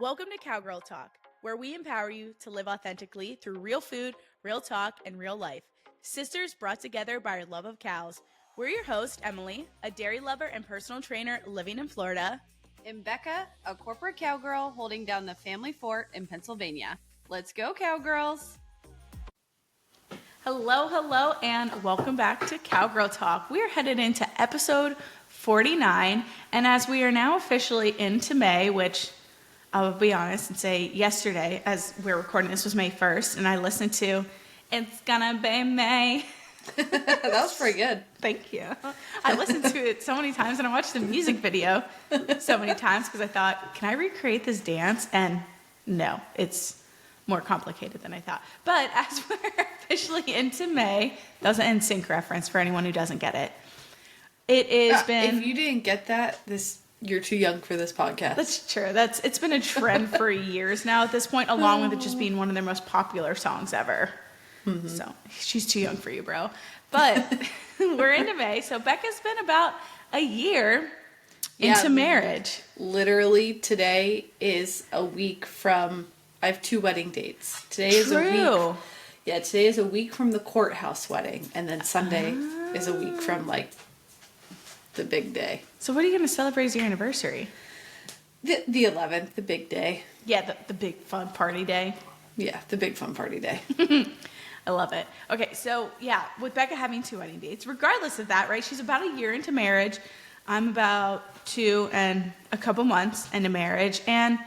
Welcome to Cowgirl Talk, where we empower you to live authentically through real food, real talk, and real life. Sisters brought together by our love of cows. We're your host, Emily, a dairy lover and personal trainer living in Florida. And Becca, a corporate cowgirl holding down the family fort in Pennsylvania. Let's go, cowgirls! Hello, and welcome back to Cowgirl Talk. We are headed into episode 49, and as we are now officially into May, which I'll be honest and say yesterday, as we're recording this, was May 1st, and I listened to It's Gonna Be May. That was pretty good. Thank you. I listened to it so many times, and I watched the music video so many times because I thought, can I recreate this dance? And no, it's more complicated than I thought. But as we're officially into May, that was an NSYNC reference for anyone who doesn't get it. It has been... If you didn't get that, you're too young for this podcast. That's true. It's been a trend for years now at this point, along with it just being one of their most popular songs ever. Mm-hmm. So she's too young for you, bro. But we're into May. So Becca's been about a year into marriage. Literally, today is a week from... I have 2 wedding dates. Today is a week. Yeah, today is a week from the courthouse wedding, and then Sunday is a week from the big day. So what are you going to celebrate as your anniversary? The 11th, the big day. Yeah, the big fun party day. Yeah, the big fun party day. I love it. Okay, so yeah, with Becca having 2 wedding dates, regardless of that, right? She's about a year into marriage. I'm about 2 and a couple months into marriage, and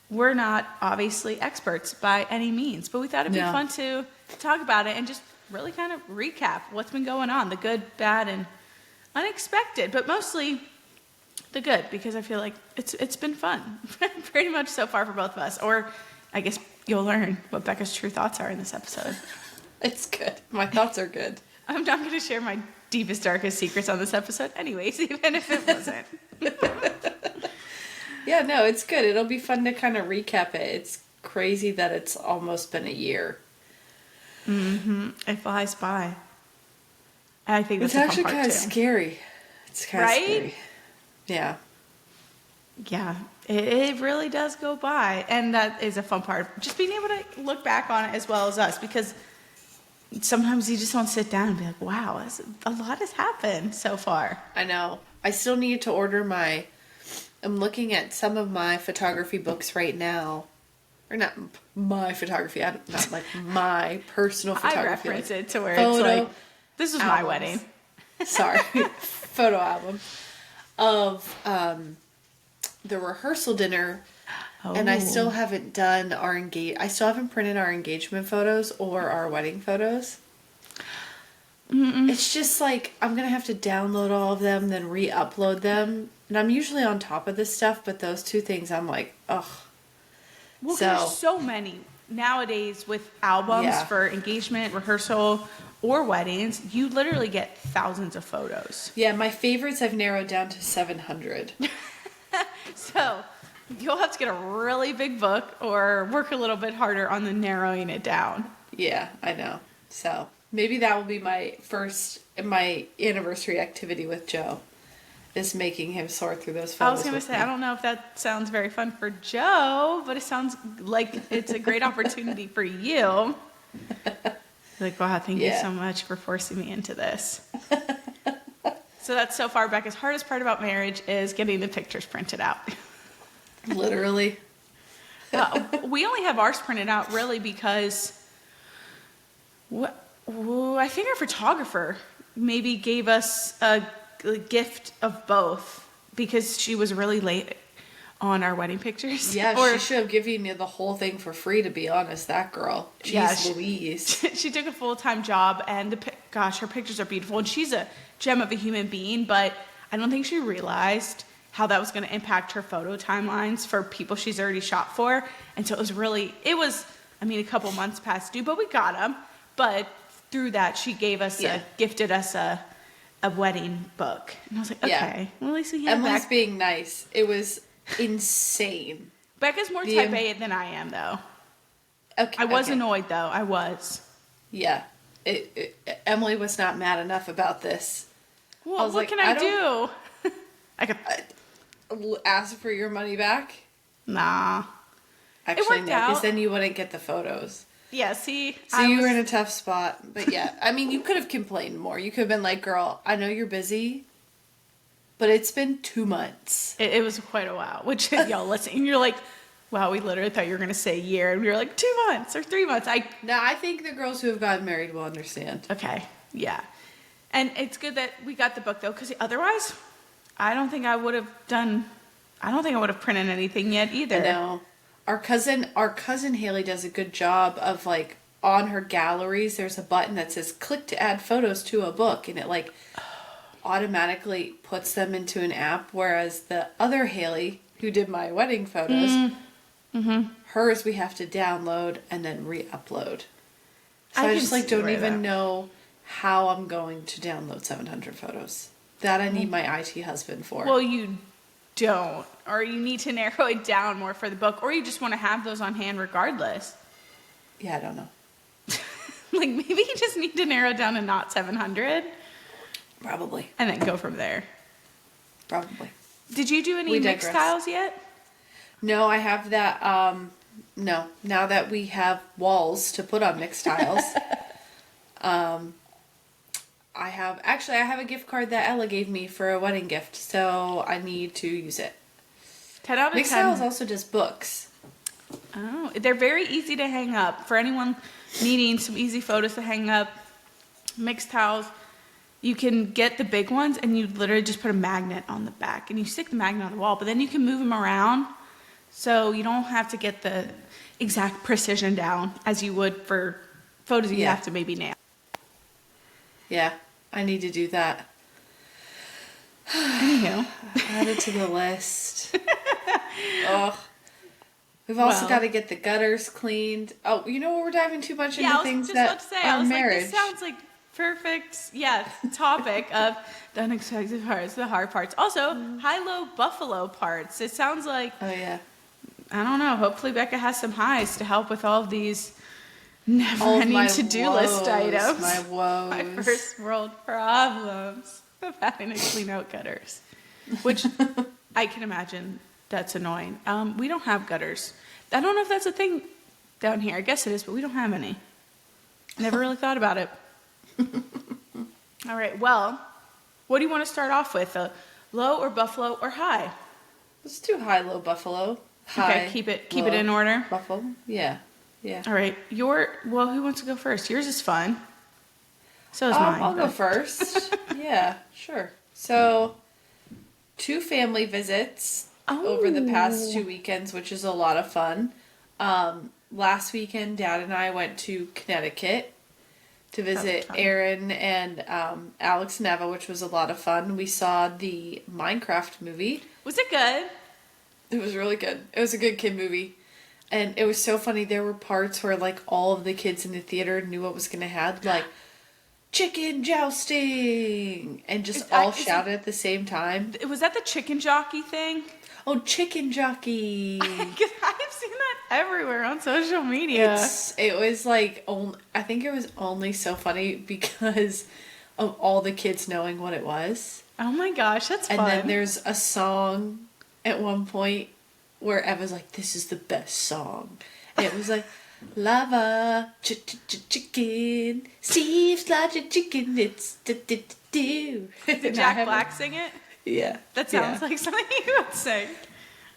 we're not obviously experts by any means, but we thought it'd be fun to talk about it and just really kind of recap what's been going on, the good, bad, and unexpected, but mostly the good, because I feel like it's been fun pretty much so far for both of us. Or I guess you'll learn what Becca's true thoughts are in this episode. It's good. My thoughts are good. I'm not going to share my deepest, darkest secrets on this episode anyways, even if it wasn't. Yeah, no, it's good. It'll be fun to kind of recap it. It's crazy that it's almost been a year. Mm-hmm. It flies by. I think that's it's actually kind of scary. It's kind of scary. Yeah. Yeah, it really does go by. And that is a fun part. Just being able to look back on it as well as us, because sometimes you just don't sit down and be like, wow, a lot has happened so far. I know. I still need to order I'm looking at some of my photography books right now. Or not my photography, not like my personal photography. I reference it to where it's like, this was my wedding. Sorry. Photo album of the rehearsal dinner. Oh. And I still haven't done I still haven't printed our engagement photos or our wedding photos. Mm-mm. It's just like, I'm going to have to download all of them, then re-upload them. And I'm usually on top of this stuff, but those 2 things, I'm like, ugh. Well, there's so many nowadays with albums for engagement, rehearsal, or weddings. You literally get thousands of photos. Yeah, my favorites I've narrowed down to 700. So you'll have to get a really big book or work a little bit harder on the narrowing it down. Yeah, I know. So maybe that will be my anniversary activity with Joe, is making him sort through those photos. I was going to say, I don't know if that sounds very fun for Joe, but it sounds like it's a great opportunity for you. Like, wow, thank you so much for forcing me into this. So that's so far, Becca's hardest part about marriage is getting the pictures printed out. Literally. We only have ours printed out really because I think our photographer maybe gave us a gift of both because she was really late on our wedding pictures. Yeah, she should have given you the whole thing for free, to be honest, that girl. Jeez Louise. She took a full-time job, and her pictures are beautiful, and she's a gem of a human being, but I don't think she realized how that was going to impact her photo timelines for people she's already shot for. And so it was a couple months past due, but we got them. But through that, she gifted us a wedding book. And I was like, okay, well, at least we have Emily's being nice. It was insane. Becca's more type A than I am, though. Okay. I was annoyed, though. I was. Yeah. Emily was not mad enough about this. Well, what can I do? I could ask for your money back. Nah. Actually, worked no, because out. then you wouldn't get the photos. Yeah, see, So you were in a tough spot. But yeah, I mean, you could have complained more. You could have been like, girl, I know you're busy, but it's been 2 months. It was quite a while. Which y'all listen, you're like, wow, we literally thought you were gonna say a year, and we were like 2 months or 3 months. Now, I think the girls who have gotten married will understand. Okay, yeah, and it's good that we got the book though, because otherwise, I don't think I would have printed anything yet either. I know. Our cousin Haley does a good job of like on her galleries. There's a button that says "click to add photos to a book," and it like automatically puts them into an app. Whereas the other Haley, who did my wedding photos, hers we have to download and then re-upload. So I just like don't even know how I'm going to download 700 photos. That I need my IT husband for. Well, you don't, or you need to narrow it down more for the book, or you just want to have those on hand regardless. Yeah, I don't know. Like maybe you just need to narrow it down to not 700. Probably. And then go from there. Probably. Did you do any mixed tiles yet? No, I have that. No, now that we have walls to put on mixed tiles, I have a gift card that Ella gave me for a wedding gift, so I need to use it. 10 out of 10. Mixed tiles also does books. Oh, they're very easy to hang up. For anyone needing some easy photos to hang up, mixed tiles, you can get the big ones and you literally just put a magnet on the back and you stick the magnet on the wall, but then you can move them around so you don't have to get the exact precision down as you would for photos you have to maybe nail. Yeah, I need to do that. Anywho. Add it to the list. Ugh. We've also got to get the gutters cleaned. Oh, you know what? We're diving too much into things that are marriage. Like, this sounds like perfect, topic of the unexpected parts, the hard parts. Also, high-low buffalo parts. It sounds like, oh yeah, I don't know, hopefully Becca has some highs to help with all of these never-ending to-do list items. My woes. My first world problems of having to clean out gutters. Which I can imagine that's annoying. We don't have gutters. I don't know if that's a thing down here. I guess it is, but we don't have any. Never really thought about it. All right, well, what do you want to start off with? Low or buffalo or high? Let's do high, low, buffalo. High, okay, keep it in order. Buffalo, yeah. All right, who wants to go first? Yours is fun. So is mine. I'll go first. Yeah, sure. So, 2 family visits over the past 2 weekends, which is a lot of fun. Last weekend, Dad and I went to Connecticut to visit Aaron and Alex Neva, which was a lot of fun. We saw the Minecraft movie. Was it good? It was really good. It was a good kid movie. And it was so funny. There were parts where, like, all of the kids in the theater knew what was going to happen. Like, chicken jousting! And just all shouted at the same time. Was that the chicken jockey thing? Oh, chicken jockey! Because I've seen that everywhere on social media. It was like, I think it was only so funny because of all the kids knowing what it was. Oh my gosh, that's fun. And then there's a song at one point where Eva's like, this is the best song. And it was like, lava, chicken, Steve's logic chicken, it's do. Did Jack Black sing it? Yeah. That sounds like something you would sing.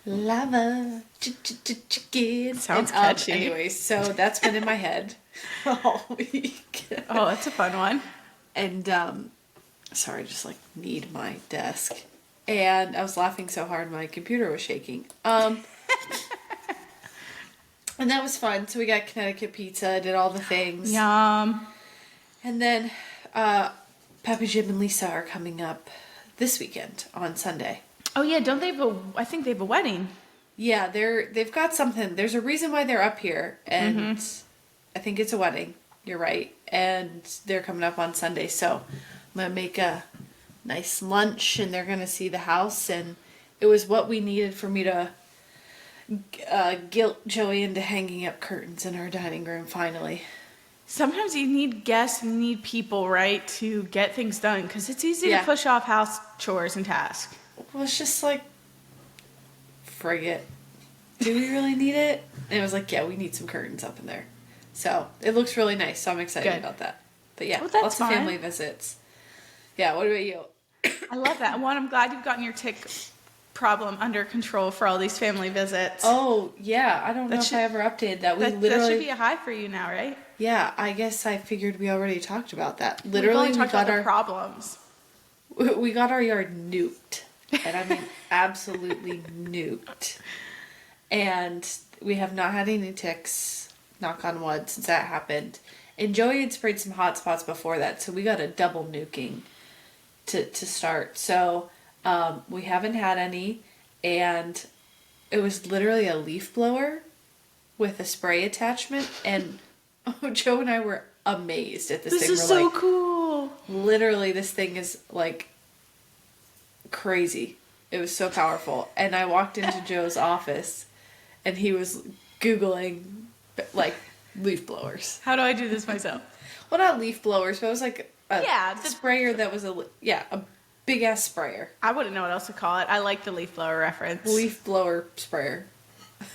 Lava, chicken. Sounds catchy. Anyways, so that's been in my head all week. Oh, that's a fun one. And, sorry, I just, like, need my desk. And I was laughing so hard my computer was shaking. And that was fun. So we got Connecticut pizza, did all the things. Yum. And then, Peppy, Jim, and Lisa are coming up this weekend on Sunday. Oh yeah, don't they I think they have a wedding. Yeah, they've got something. There's a reason why they're up here, and I think it's a wedding. You're right. And they're coming up on Sunday, so I'm going to make a nice lunch, and they're going to see the house, and it was what we needed for me to guilt Joey into hanging up curtains in our dining room, finally. Sometimes you need guests and you need people, right, to get things done, because it's easy to push off house chores and tasks. Well, it's just like, frig it. Do we really need it? And it was like, yeah, we need some curtains up in there. So it looks really nice. So I'm excited Good. about that. But yeah, Well, that's lots fine. of family visits. Yeah, what about you? I love that. Well, I'm glad you've gotten your tick problem under control for all these family visits. Oh, yeah. I don't know if I ever updated that. That should be a high for you now, right? Yeah, I guess I figured we already talked about that. We've Literally, only we talked got about our the problems. we got our yard nuked. And I mean absolutely nuked. And we have not had any ticks, knock on wood, since that happened. And Joey had sprayed some hot spots before that, so we got a double nuking to start. So we haven't had any, and it was literally a leaf blower with a spray attachment, and Joe and I were amazed at this thing. This is so cool. Literally, this thing is like crazy. It was so powerful. And I walked into Joe's office, and he was Googling, like, leaf blowers. How do I do this myself? Well, not leaf blowers, but it was like a the sprayer that was a big-ass sprayer. I wouldn't know what else to call it. I like the leaf blower reference. Leaf blower sprayer.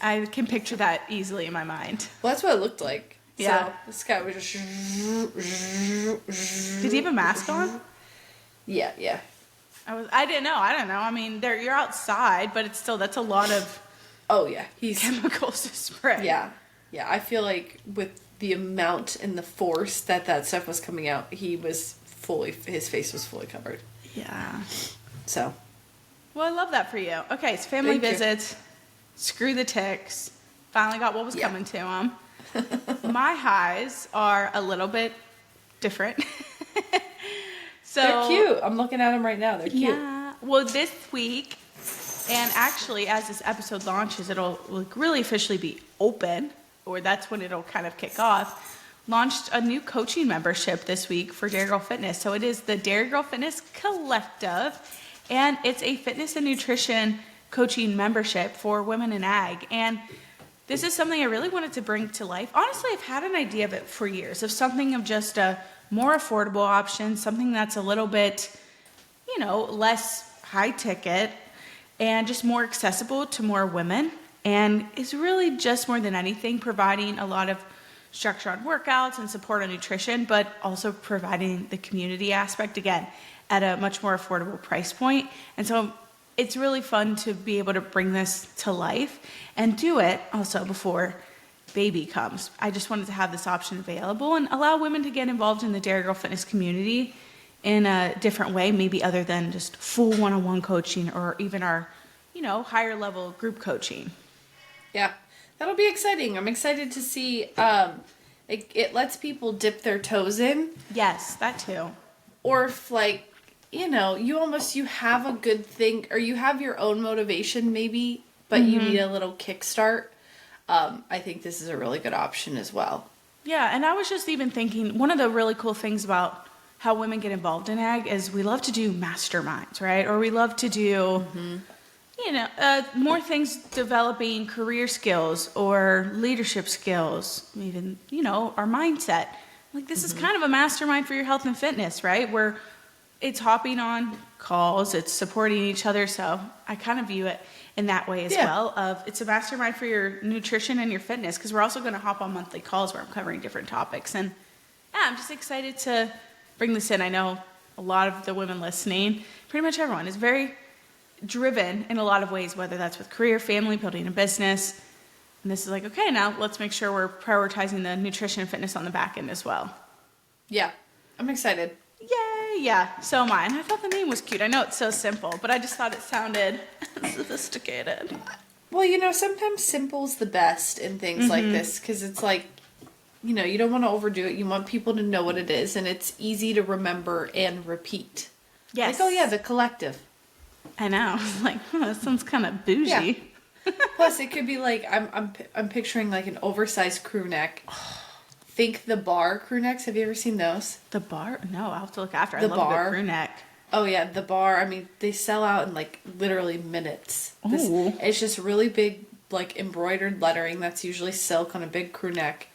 I can picture that easily in my mind. Well, that's what it looked like. Yeah. So this guy was just... Did he have a mask on? Yeah. I didn't know. I don't know. I mean, you're outside, but that's a lot of Oh, yeah. He's... chemicals to spray. Yeah. I feel like with the amount and the force that stuff was coming out, his face was fully covered. Yeah. So. Well, I love that for you. Okay, so family visits. Screw the ticks. Finally got what was coming to them. My highs are a little bit different. So they're cute. I'm looking at them right now. They're cute. Yeah. Well, this week, and actually as this episode launches, it'll really officially be open, or that's when it'll kind of kick off. Launched a new coaching membership this week for Dairy Girl Fitness. So it is the Dairy Girl Fitness Collective, and it's a fitness and nutrition coaching membership for women in ag. And this is something I really wanted to bring to life. Honestly, I've had an idea of it for years, of something of just a more affordable option, something that's a little bit, less high ticket and just more accessible to more women. And is really just more than anything providing a lot of structure on workouts and support on nutrition, but also providing the community aspect, again, at a much more affordable price point. And so it's really fun to be able to bring this to life and do it also before baby comes. I just wanted to have this option available and allow women to get involved in the Dairy Girl Fitness community in a different way, maybe other than just full one-on-one coaching or even our, higher level group coaching. Yeah, that'll be exciting. I'm excited to see. It lets people dip their toes in. Yes, that too. Or if you have a good thing, or you have your own motivation maybe, but you need a little kickstart. I think this is a really good option as well. Yeah, and I was just even thinking, one of the really cool things about how women get involved in ag is we love to do masterminds, right? Or we love to do, more things developing career skills or leadership skills, even, our mindset. Like this is kind of a mastermind for your health and fitness, right? Where it's hopping on calls, it's supporting each other. So I kind of view it in that way as well. It's a mastermind for your nutrition and your fitness, because we're also going to hop on monthly calls where I'm covering different topics. And yeah, I'm just excited to bring this in. I know a lot of the women listening, pretty much everyone, is very driven in a lot of ways, whether that's with career, family, building a business. And this is like, okay, now let's make sure we're prioritizing the nutrition and fitness on the back end as well. Yeah, I'm excited. Yay, yeah, so am I. And I thought the name was cute. I know it's so simple, but I just thought it sounded sophisticated. Well, sometimes simple's the best in things like this, because it's like, you don't want to overdo it. You want people to know what it is, and it's easy to remember and repeat. Yes. Like, oh yeah, the collective. I know. Like, that sounds kind of bougie. Yeah. Plus, it could be like, I'm picturing like an oversized crew neck. Think the bar crew necks. Have you ever seen those? The bar? No, I'll have to look after. I The love bar. a good crew neck. Oh yeah, the bar. I mean, they sell out in like literally minutes. Ooh. It's just really big, like embroidered lettering that's usually silk on a big crew neck.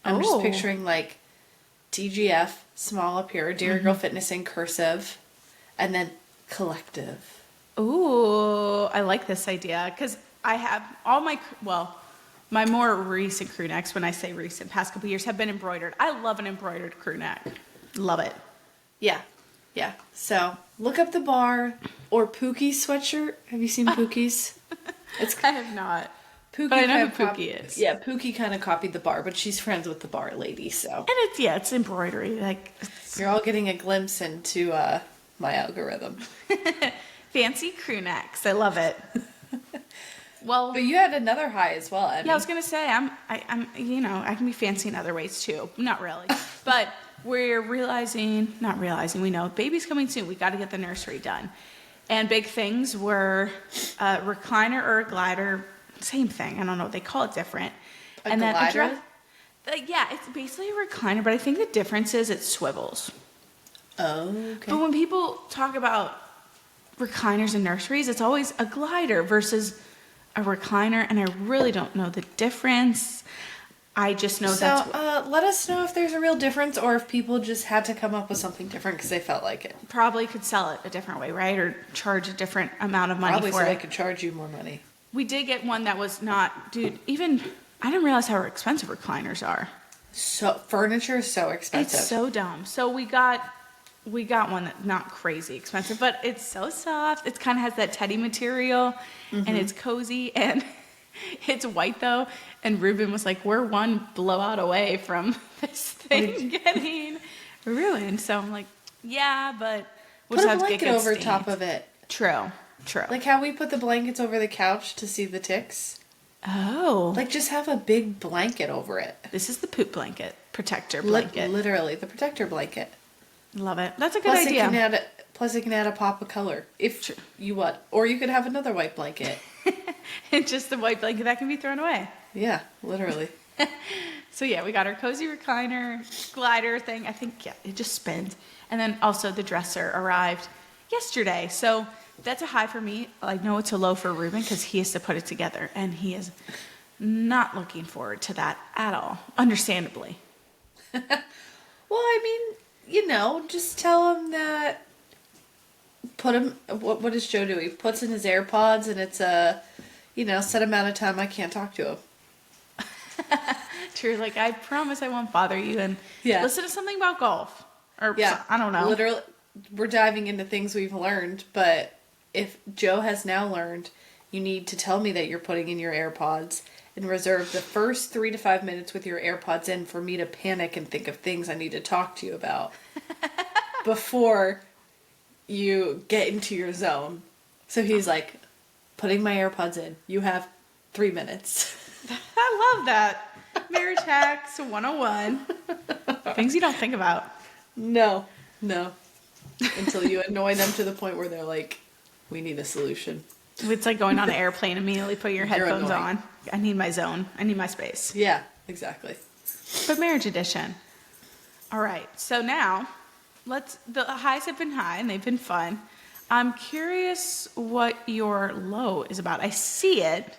I'm just picturing like DGF, small up here, Dairy Girl Fitness in cursive, and then collective. Ooh, I like this idea, because I have my more recent crew necks, when I say recent, past couple years, have been embroidered. I love an embroidered crew neck. Love it. Yeah. Yeah. So look up the bar or Pookie's sweatshirt. Have you seen Pookie's? I have not. Pookie But I know kind who of Pookie is. Yeah, Pookie kind of copied the bar, but she's friends with the bar lady, so. And it's embroidery. Like, You're all getting a glimpse into my algorithm. fancy crew necks. I love it. Well, But you had another high as well, Emmy. yeah, I was gonna say I'm I can be fancy in other ways too. Not really, but we're not realizing. We know baby's coming soon. We got to get the nursery done, and big things were a recliner or a glider. Same thing. I don't know. They call it different. A glider? Yeah, it's basically a recliner, but I think the difference is it swivels. Oh, okay. But when people talk about recliners in nurseries, it's always a glider versus a recliner, and I really don't know the difference. I just know that's let us know if there's a real difference or if people just had to come up with something different because they felt like it. probably could sell it a different way, right? Or charge a different amount of money Probably for so it. they could charge you more money. We did get one that was not, dude, even, I didn't realize how expensive recliners are. So furniture is so expensive. It's so dumb. So we got one that's not crazy expensive, but it's so soft. It kind of has that teddy material, and it's cozy, and it's white though. And Ruben was like, "We're one blowout away from this thing getting ruined." So I'm like, "Yeah, but we'll Put just a have to get blanket good over stains." top of it. True. Like how we put the blankets over the couch to see the ticks. Oh, Like just have a big blanket over it. this is the poop blanket, protector blanket. Literally, the protector blanket. Love it. That's a good Plus idea. it can add a pop of color if you want. Or you could have another white blanket. And just the white blanket that can be thrown away. Yeah, literally. So yeah, we got our cozy recliner glider thing. I think it just spins. And then also the dresser arrived yesterday. So that's a high for me. I know it's a low for Ruben because he has to put it together, and he is not looking forward to that at all. Understandably. Well, I mean, just tell him that. What does Joe do? He puts in his AirPods, and it's a, set amount of time I can't talk to him. True. Like, I promise I won't bother you, and Yeah. listen to something about golf. Or Yeah, I don't know. Literally, we're diving into things we've learned, but if Joe has now learned, you need to tell me that you're putting in your AirPods and reserve the first 3 to 5 minutes with your AirPods in for me to panic and think of things I need to talk to you about before you get into your zone. So he's like, putting my AirPods in. You have 3 minutes. I love that. Marriage hacks 101. Things you don't think about. No. Until you annoy them to the point where they're like, we need a solution. It's like going on an airplane, immediately put your You're headphones annoying. on. I need my zone. I need my space. Yeah, exactly. But marriage edition. All right. So now, the highs have been high and they've been fun. I'm curious what your low is about. I see it.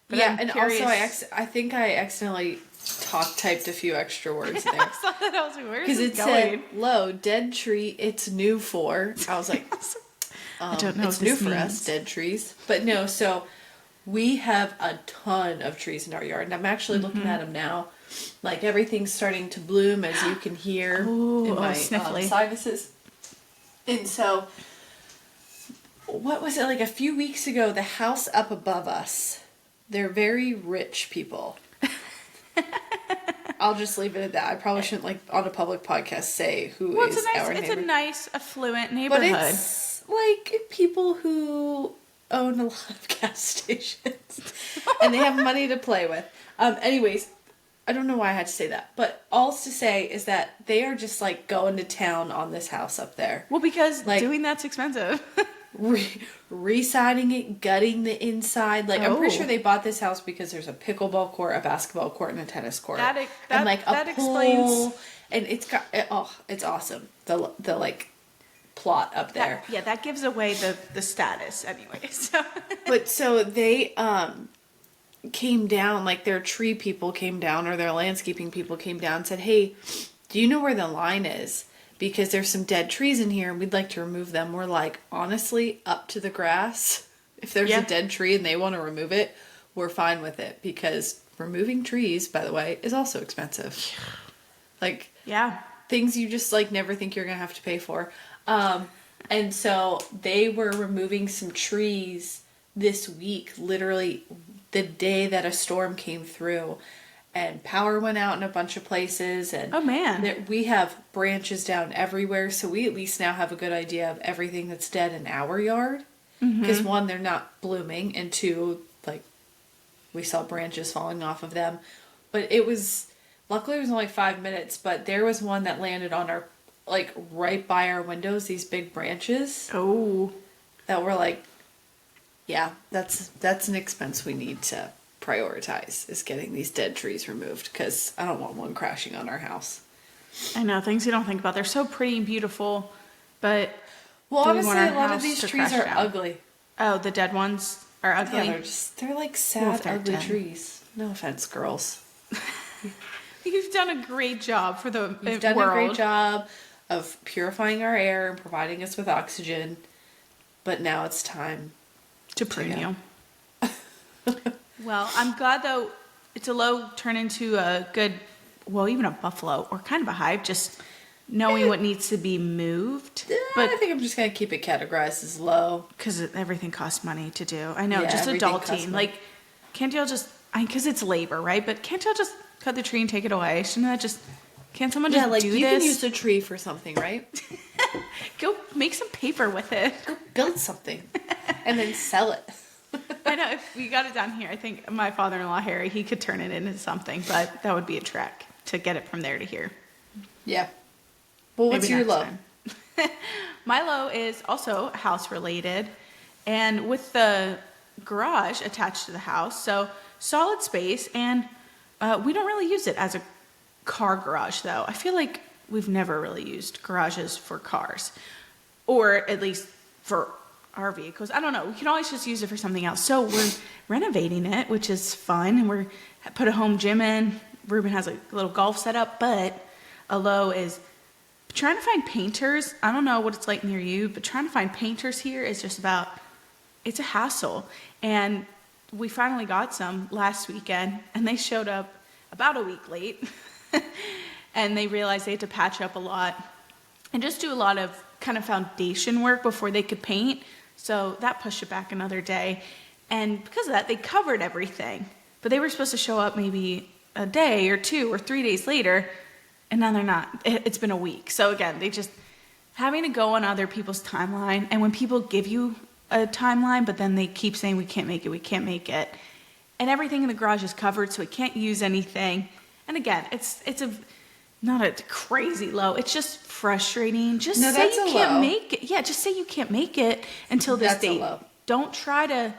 But Yeah, I'm and curious. also I think I accidentally typed a few extra words there. I saw that. I was like, where is Because this it going? said, low, dead tree, it's new for. I was like, I don't know it's what new this for means. us, dead trees. But no, so we have a ton of trees in our yard. And I'm actually looking at them now. Like everything's starting to bloom, as you can hear in my sniffly. sinuses. And so, what was it, like a few weeks ago, the house up above us, they're very rich people. I'll just leave it at that. I probably shouldn't, like, on a public podcast say who Well, is our it's neighbor. a nice, affluent But neighborhood. it's like people who own a lot of gas stations and they have money to play with. Anyways, I don't know why I had to say that, but all to say is that they are just like going to town on this house up there. Well, because like- doing that's expensive. Re-siding it, gutting the inside. Like, I'm pretty Oh. sure they bought this house because there's a pickleball court, a basketball court, and a tennis court. That and like a that pool, explains. and it's got it's awesome. The like plot up there. That gives away the status anyway. So But so they came down, like their tree people came down, or their landscaping people came down and said, hey, do you know where the line is? Because there's some dead trees in here and we'd like to remove them. We're like, honestly, up to the grass. If there's Yeah. a dead tree and they want to remove it, we're fine with it because removing trees, by the way, is also expensive. Like, Yeah. things you just like never think you're gonna have to pay for. And so they were removing some trees this week, literally the day that a storm came through, and power went out in a bunch of places. And Oh, man. we have branches down everywhere, so we at least now have a good idea of everything that's dead in our yard. Because one, they're not blooming, and two, like, we saw branches falling off of them. But luckily it was only 5 minutes, but there was one that landed on our, like, right by our windows, these big branches. Oh. That were like, yeah, that's an expense we need to prioritize, is getting these dead trees removed, because I don't want one crashing on our house. I know, things you don't think about. They're so pretty and beautiful, but Well, do we want honestly, our a lot of house these to trees crash are down? ugly. Oh, the dead ones are ugly? Yeah, they're like Well, sad, if they're ugly dead. trees. No offense, girls. You've done a great job for the You've done world. a great job of purifying our air and providing us with oxygen, but now it's time To prune go. you. Well, I'm glad, though, it's a low turn into a good, well, even a buffalo, or kind of a hive, just knowing what needs to be moved. I think I'm just gonna keep it categorized as low. Because everything costs money to do. I know, Yeah, just everything costs adulting. money. Like, can't y'all just, because it's labor, right? But can't y'all just cut the tree and take it away? Shouldn't that just, can't someone just do you this? can use the tree for something, right? Go make some paper with it. Go build something and then sell it. I know, if we got it down here, I think my father-in-law, Harry, he could turn it into something, but that would be a trek to get it from there to here. Yeah. Well, what's Maybe your next low? time. My low is also house related, and with the garage attached to the house, so solid space, and we don't really use it as a car garage, though. I feel like we've never really used garages for cars, or at least for our vehicles. I don't know. We can always just use it for something else. So we're renovating it, which is fun, and we're put a home gym in. Ruben has a little golf setup, but a low is trying to find painters. I don't know what it's like near you, but trying to find painters here is just about, it's a hassle. And we finally got some last weekend, and they showed up about a week late. And they realized they had to patch up a lot and just do a lot of kind of foundation work before they could paint. So that pushed it back another day. And because of that, they covered everything. But they were supposed to show up maybe a day or 2 or 3 days later, and now they're not. It's been a week. So again, they just having to go on other people's timeline. And when people give you a timeline, but then they keep saying, we can't make it. And everything in the garage is covered, so we can't use anything. And again, it's not a crazy low. It's just frustrating. Just No, say that's you a can't low. make it. Yeah, just say you can't make it until this That's a date. low. Don't try to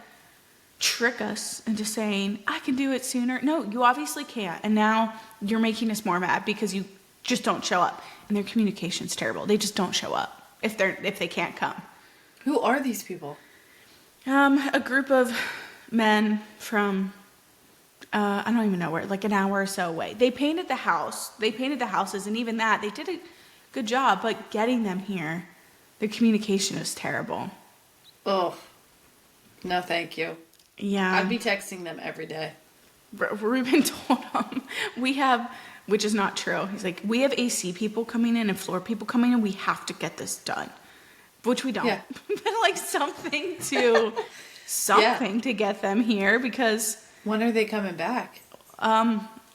trick us into saying, I can do it sooner. No, you obviously can't. And now you're making us more mad because you just don't show up. And their communication's terrible. They just don't show up if they can't come. Who are these people? A group of men from I don't even know where, like an hour or so away. They painted the house. They painted the houses, and even that, they did a good job, but getting them here, the communication is terrible. Oh, no, thank you. Yeah. I'd be texting them every day. Ruben told him, we have, which is not true. He's like, we have AC people coming in and floor people coming in. We have to get this done, which we don't. Yeah. But like something to get them here, because When are they coming back?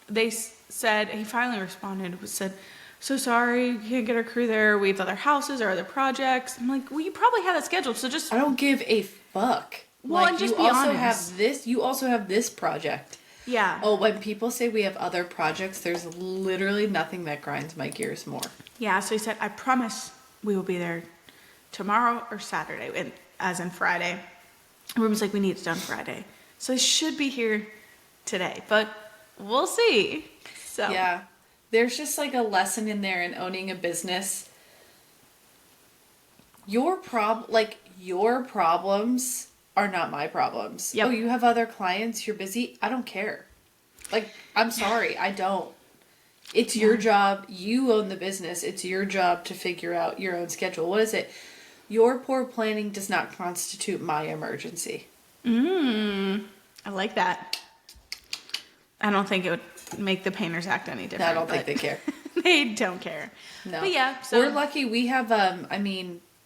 they said, he finally responded, said, so sorry, we can't get our crew there. We have other houses or other projects. I'm like, well, you probably have that scheduled, so just, I don't give a fuck. Well, and just you be also honest. have this. You also have this project. yeah. Oh, when people say we have other projects, there's literally nothing that grinds my gears more. Yeah, so he said, I promise we will be there tomorrow or Saturday, and as in Friday. Ruben's like, we need it done Friday. So they should be here today, but we'll see. So Yeah. There's just like a lesson in there in owning a business. Your problems are not my problems. Yep. Oh, you have other clients, you're busy. I don't care. Like, I'm sorry, I don't. It's your job. You own the business. It's your job to figure out your own schedule. What is it? Your poor planning does not constitute my emergency. I like that. I don't think it would make the painters act any different. I don't think they care. They don't care. No. But yeah, so we're lucky. We have,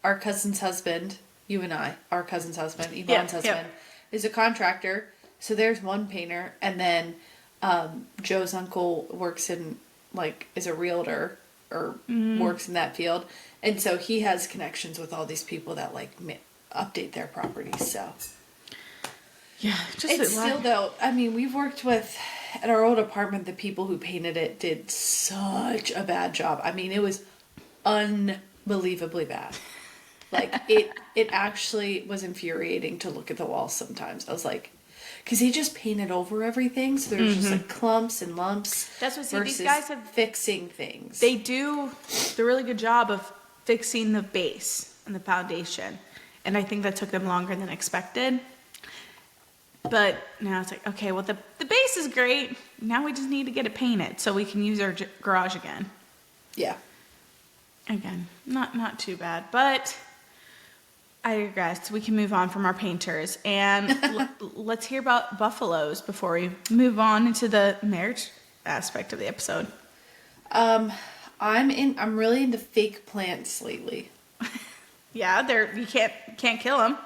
our cousin's husband, you and I, our cousin's husband, Yvonne's husband, is a contractor. So there's one painter. And then Joe's uncle works in, is a realtor or works in that field. And so he has connections with all these people that, update their properties. So. Yeah. It's still, though, we've worked with... At our old apartment, the people who painted it did such a bad job. It was unbelievably bad. It actually was infuriating to look at the walls sometimes. I was like, because they just painted over everything, so there's just clumps and lumps. That's what these versus guys have fixing things. They do the really good job of fixing the base and the foundation, and I think that took them longer than expected. But now it's like, okay, well, the base is great. Now we just need to get it painted so we can use our garage again. Yeah. Again, not too bad. But I guess we can move on from our painters. And let's hear about buffaloes before we move on into the marriage aspect of the episode. I'm really into fake plants lately. Yeah, you can't kill them.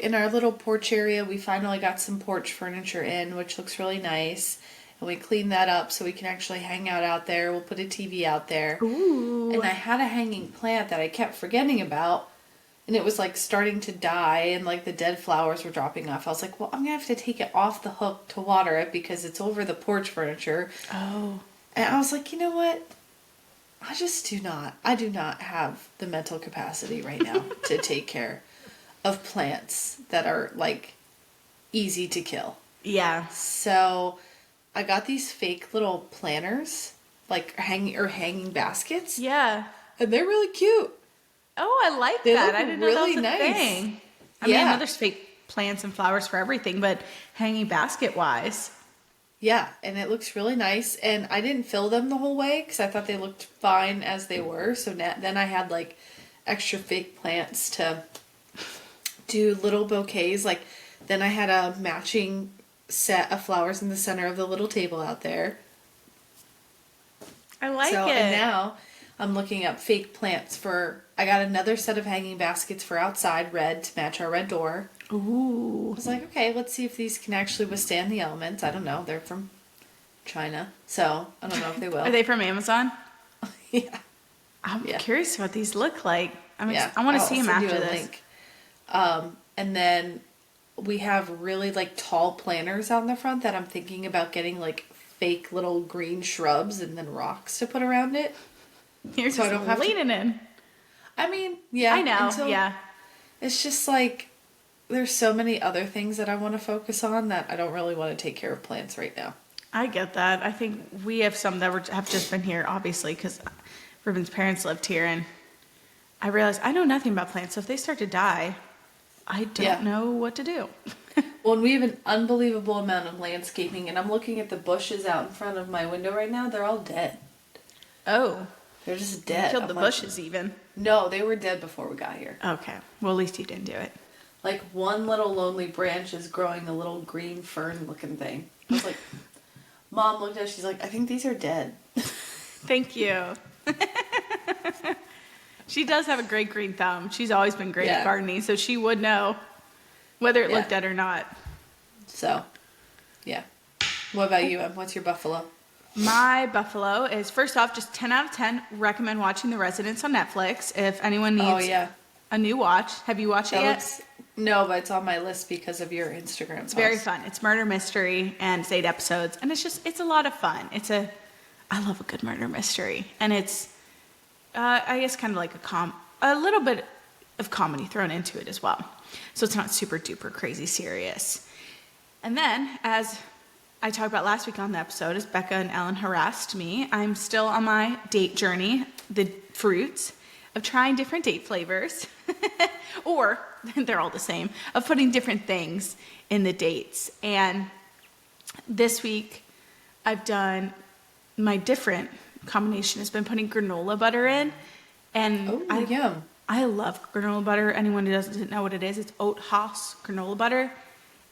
In our little porch area, we finally got some porch furniture in, which looks really nice. And we cleaned that up so we can actually hang out there. We'll put a TV out there. Ooh. And I had a hanging plant that I kept forgetting about. And it was starting to die and the dead flowers were dropping off. I was like, well, I'm going to have to take it off the hook to water it because it's over the porch furniture. Oh. And I was like, you know what? I do not have the mental capacity right now to take care of plants that are easy to kill. Yeah. So I got these fake little planters, hanging baskets. Yeah. And they're really cute. Oh, I like They that. look I didn't know really that was a nice. thing. I know there's fake plants and flowers for everything, but hanging basket wise. Yeah, and it looks really nice. And I didn't fill them the whole way because I thought they looked fine as they were. So then I had extra fake plants to do little bouquets. Then I had a matching set of flowers in the center of the little table out there. I like it. And now I'm looking up fake plants I got another set of hanging baskets for outside, red, to match our red door. Ooh. I was like, okay, let's see if these can actually withstand the elements. I don't know. They're from China, so I don't know if they will. Are they from Amazon? Yeah. I'm curious what these look like. I want to see them after this. Link. And then we have really tall planters out in the front that I'm thinking about getting fake little green shrubs and then rocks to put around it. You're so just I don't have leaning in. Yeah. I know, yeah. It's just there's so many other things that I want to focus on that I don't really want to take care of plants right now. I get that. I think we have some that have just been here, obviously, because Ruben's parents lived here, and I realized I know nothing about plants, so if they start to die, I don't know what to do. Well, and we have an unbelievable amount of landscaping, and I'm looking at the bushes out in front of my window right now. They're all dead. Oh. They're just dead. You killed the bushes even. No, they were dead before we got here. Okay. Well, at least you didn't do it. One little lonely branch is growing a little green fern looking thing. I was like, Mom looked at it, she's like, I think these are dead. Thank you. She does have a great green thumb. She's always been great at gardening, so she would know whether it looked dead or not. So, yeah. What about you, Em? What's your buffalo? My buffalo is, first off, just 10 out of 10. Recommend watching The Residence on Netflix if anyone needs a new watch. Have you watched it yet? No, but it's on my list because of your Instagram post. It's very fun. It's murder mystery, and it's 8 episodes, and it's a lot of fun. I love a good murder mystery, and it's, I guess, kind of like a little bit of comedy thrown into it as well. So it's not super duper crazy serious. And then, as I talked about last week on the episode, as Becca and Ellen harassed me, I'm still on my date journey, the fruits of trying different date flavors, or they're all the same, of putting different things in the dates. And this week, I've done my different combination has been putting granola butter in. And yum. I love granola butter. Anyone who doesn't know what it is, it's oat Hass granola butter.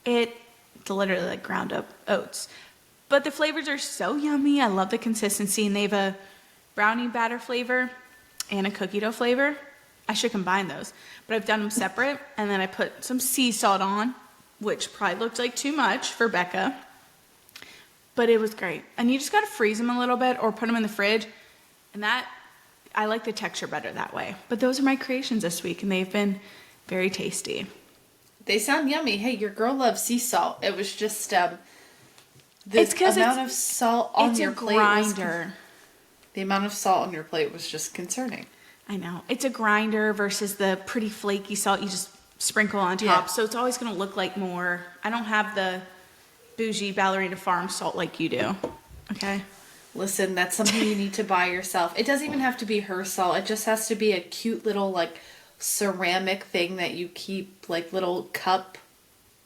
It It's literally like ground up oats. But the flavors are so yummy. I love the consistency, and they have a brownie batter flavor and a cookie dough flavor. I should combine those, but I've done them separate, and then I put some sea salt on, which probably looked like too much for Becca, but it was great. And you just got to freeze them a little bit or put them in the fridge, and that, I like the texture better that way. But those are my creations this week, and they've been very tasty. They sound yummy. Hey, your girl loves sea salt. It was just the amount of salt on your plate. The amount of salt on your plate was just concerning. I know. It's a grinder versus the pretty flaky salt you just sprinkle on top. Yeah. So it's always going to look like more. I don't have the bougie Ballerina Farm salt like you do. Okay? Listen, that's something you need to buy yourself. It doesn't even have to be her salt. It just has to be a cute little, like, ceramic thing that you keep, like, little cup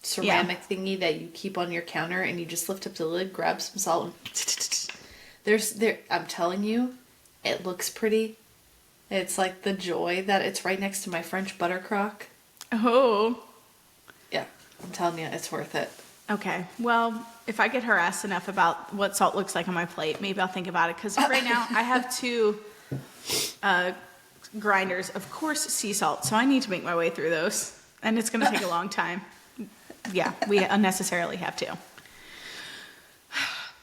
ceramic thingy that you keep on your counter, and you just lift up the lid, grab some salt, and I'm telling you, it looks pretty. It's like the joy that it's right next to my French butter crock. Oh. Yeah, I'm telling you, it's worth it. Okay, well, if I get harassed enough about what salt looks like on my plate, maybe I'll think about it. Because right now, I have 2 grinders, of course, sea salt. So I need to make my way through those. And it's going to take a long time. Yeah, we unnecessarily have to.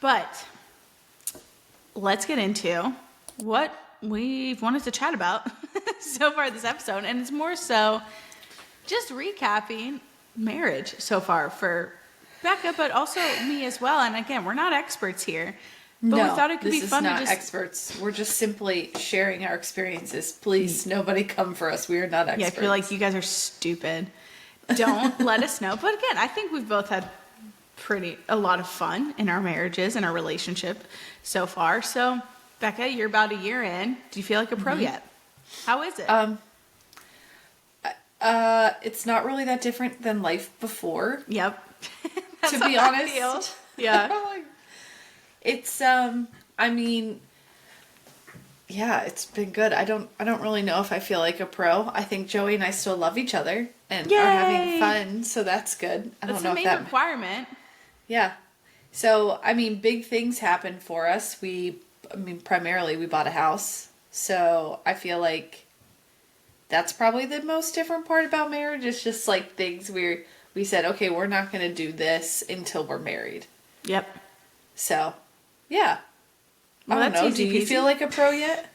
But let's get into what we've wanted to chat about so far this episode. And it's more so just recapping marriage so far for Becca, but also me as well. And again, we're not experts here, but we thought it could be fun to just... experts. We're just simply sharing our experiences. Please, nobody come for us. We are not experts. Yeah, I feel like you guys are stupid. Don't let us know. But again, I think we've both had a lot of fun in our marriages and our relationship so far. So, Becca, you're about a year in. Do you feel like a pro yet? How is it? It's not really that different than life before. Yep. To be honest. Yeah. It's I mean, yeah, it's been good. I don't really know if I feel like a pro. I think Joey and I still love each other and are having fun, so that's good. That's the main requirement. Yeah. So, I mean, big things happened for us. Primarily we bought a house. So, I feel like that's probably the most different part about marriage. It's just like things we said, okay, we're not going to do this until we're married. Yep. So, yeah. Well, I don't know. Do you feel like a pro yet?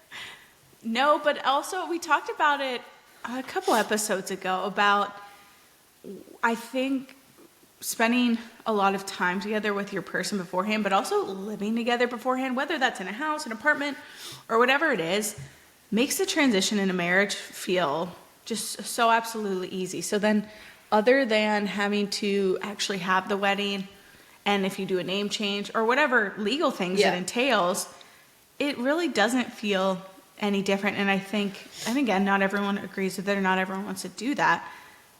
No, but also we talked about it a couple episodes ago about, I think, spending a lot of time together with your person beforehand, but also living together beforehand, whether that's in a house, an apartment, or whatever it is, makes the transition into marriage feel just so absolutely easy. So then, other than having to actually have the wedding, and if you do a name change or whatever legal things it entails, it really doesn't feel any different. And I think, and again, not everyone agrees with it, or not everyone wants to do that,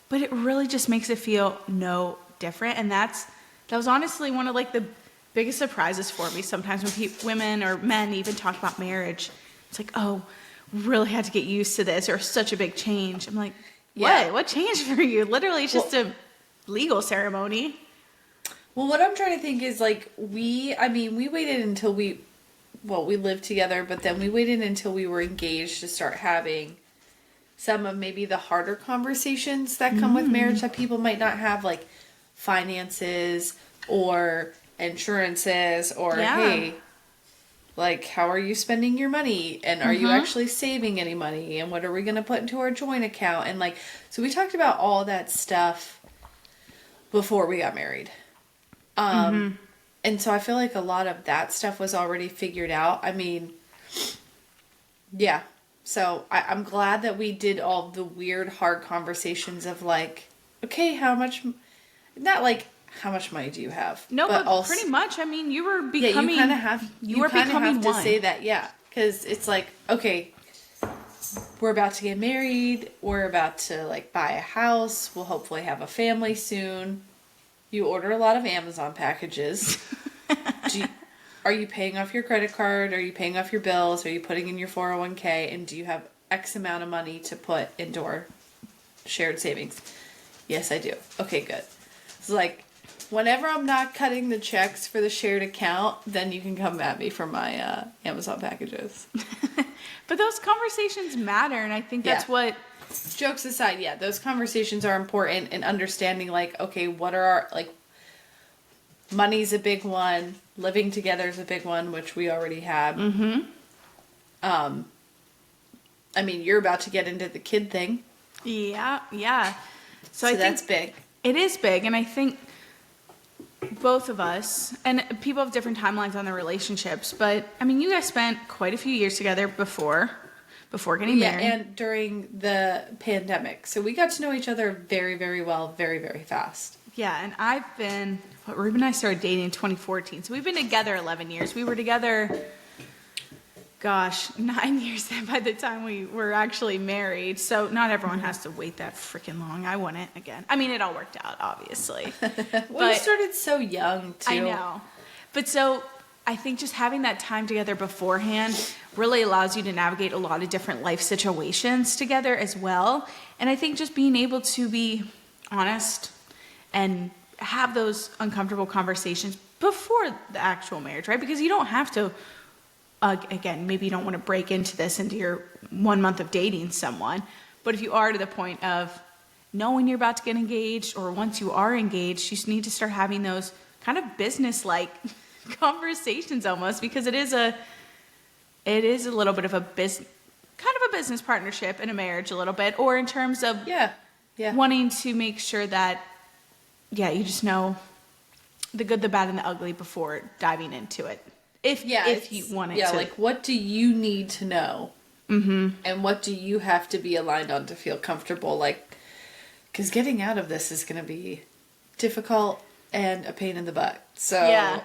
but it really just makes it feel no different. And that was honestly one of like the biggest surprises for me. Sometimes when women or men even talk about marriage, it's like, oh, really had to get used to this, or such a big change. I'm like, what changed for you? Literally, it's just a legal ceremony. Well, what I'm trying to think is like, we waited until we lived together, but then we waited until we were engaged to start having some of maybe the harder conversations that come with marriage that people might not have, like finances or insurances or, hey, like, how are you spending your money? And are you actually saving any money? And what are we going to put into our joint account? And like, so we talked about all that stuff before we got married. And so I feel like a lot of that stuff was already figured out. I mean, yeah. So I'm glad that we did all the weird, hard conversations of like, okay, not like, how much money do you have? No, but also, pretty much. I mean, you were becoming... Yeah, you kind of have... You were becoming to say that, yeah. Because it's like, okay, we're about to get married. We're about to, like, buy a house. We'll hopefully have a family soon. You order a lot of Amazon packages. Are you paying off your credit card? Are you paying off your bills? Are you putting in your 401k? And do you have X amount of money to put into our shared savings? Yes, I do. Okay, good. It's like... Whenever I'm not cutting the checks for the shared account, then you can come at me for my Amazon packages. But those conversations matter, and I think that's what... Jokes aside, yeah, those conversations are important, and understanding, like, okay, what are our, like, money's a big one, living together is a big one, which we already have. Mm-hmm. I mean, you're about to get into the kid thing. Yeah. So I think that's big. It is big, and I think both of us, and people have different timelines on their relationships, but, I mean, you guys spent quite a few years together before getting married. Yeah, and during the pandemic. So we got to know each other very, very well, very, very fast. Yeah, and Ruben and I started dating in 2014, so we've been together 11 years. We were together, 9 years by the time we were actually married, so not everyone has to wait that freaking long. I wouldn't again. I mean, it all worked out, obviously. We started so young, too. I know. But so I think just having that time together beforehand really allows you to navigate a lot of different life situations together as well. And I think just being able to be honest and have those uncomfortable conversations before the actual marriage, right? Because you don't have to, again, maybe you don't want to break into your 1 month of dating someone. But if you are to the point of knowing you're about to get engaged, or once you are engaged, you just need to start having those kind of business-like conversations almost, because it is a little bit of a business partnership in a marriage a little bit, or in terms of wanting to make sure that you just know the good, the bad, and the ugly before diving into it. If you want it to. Like, what do you need to know? Mm-hmm. And what do you have to be aligned on to feel comfortable? Like, because getting out of this is going to be difficult and a pain in the butt. So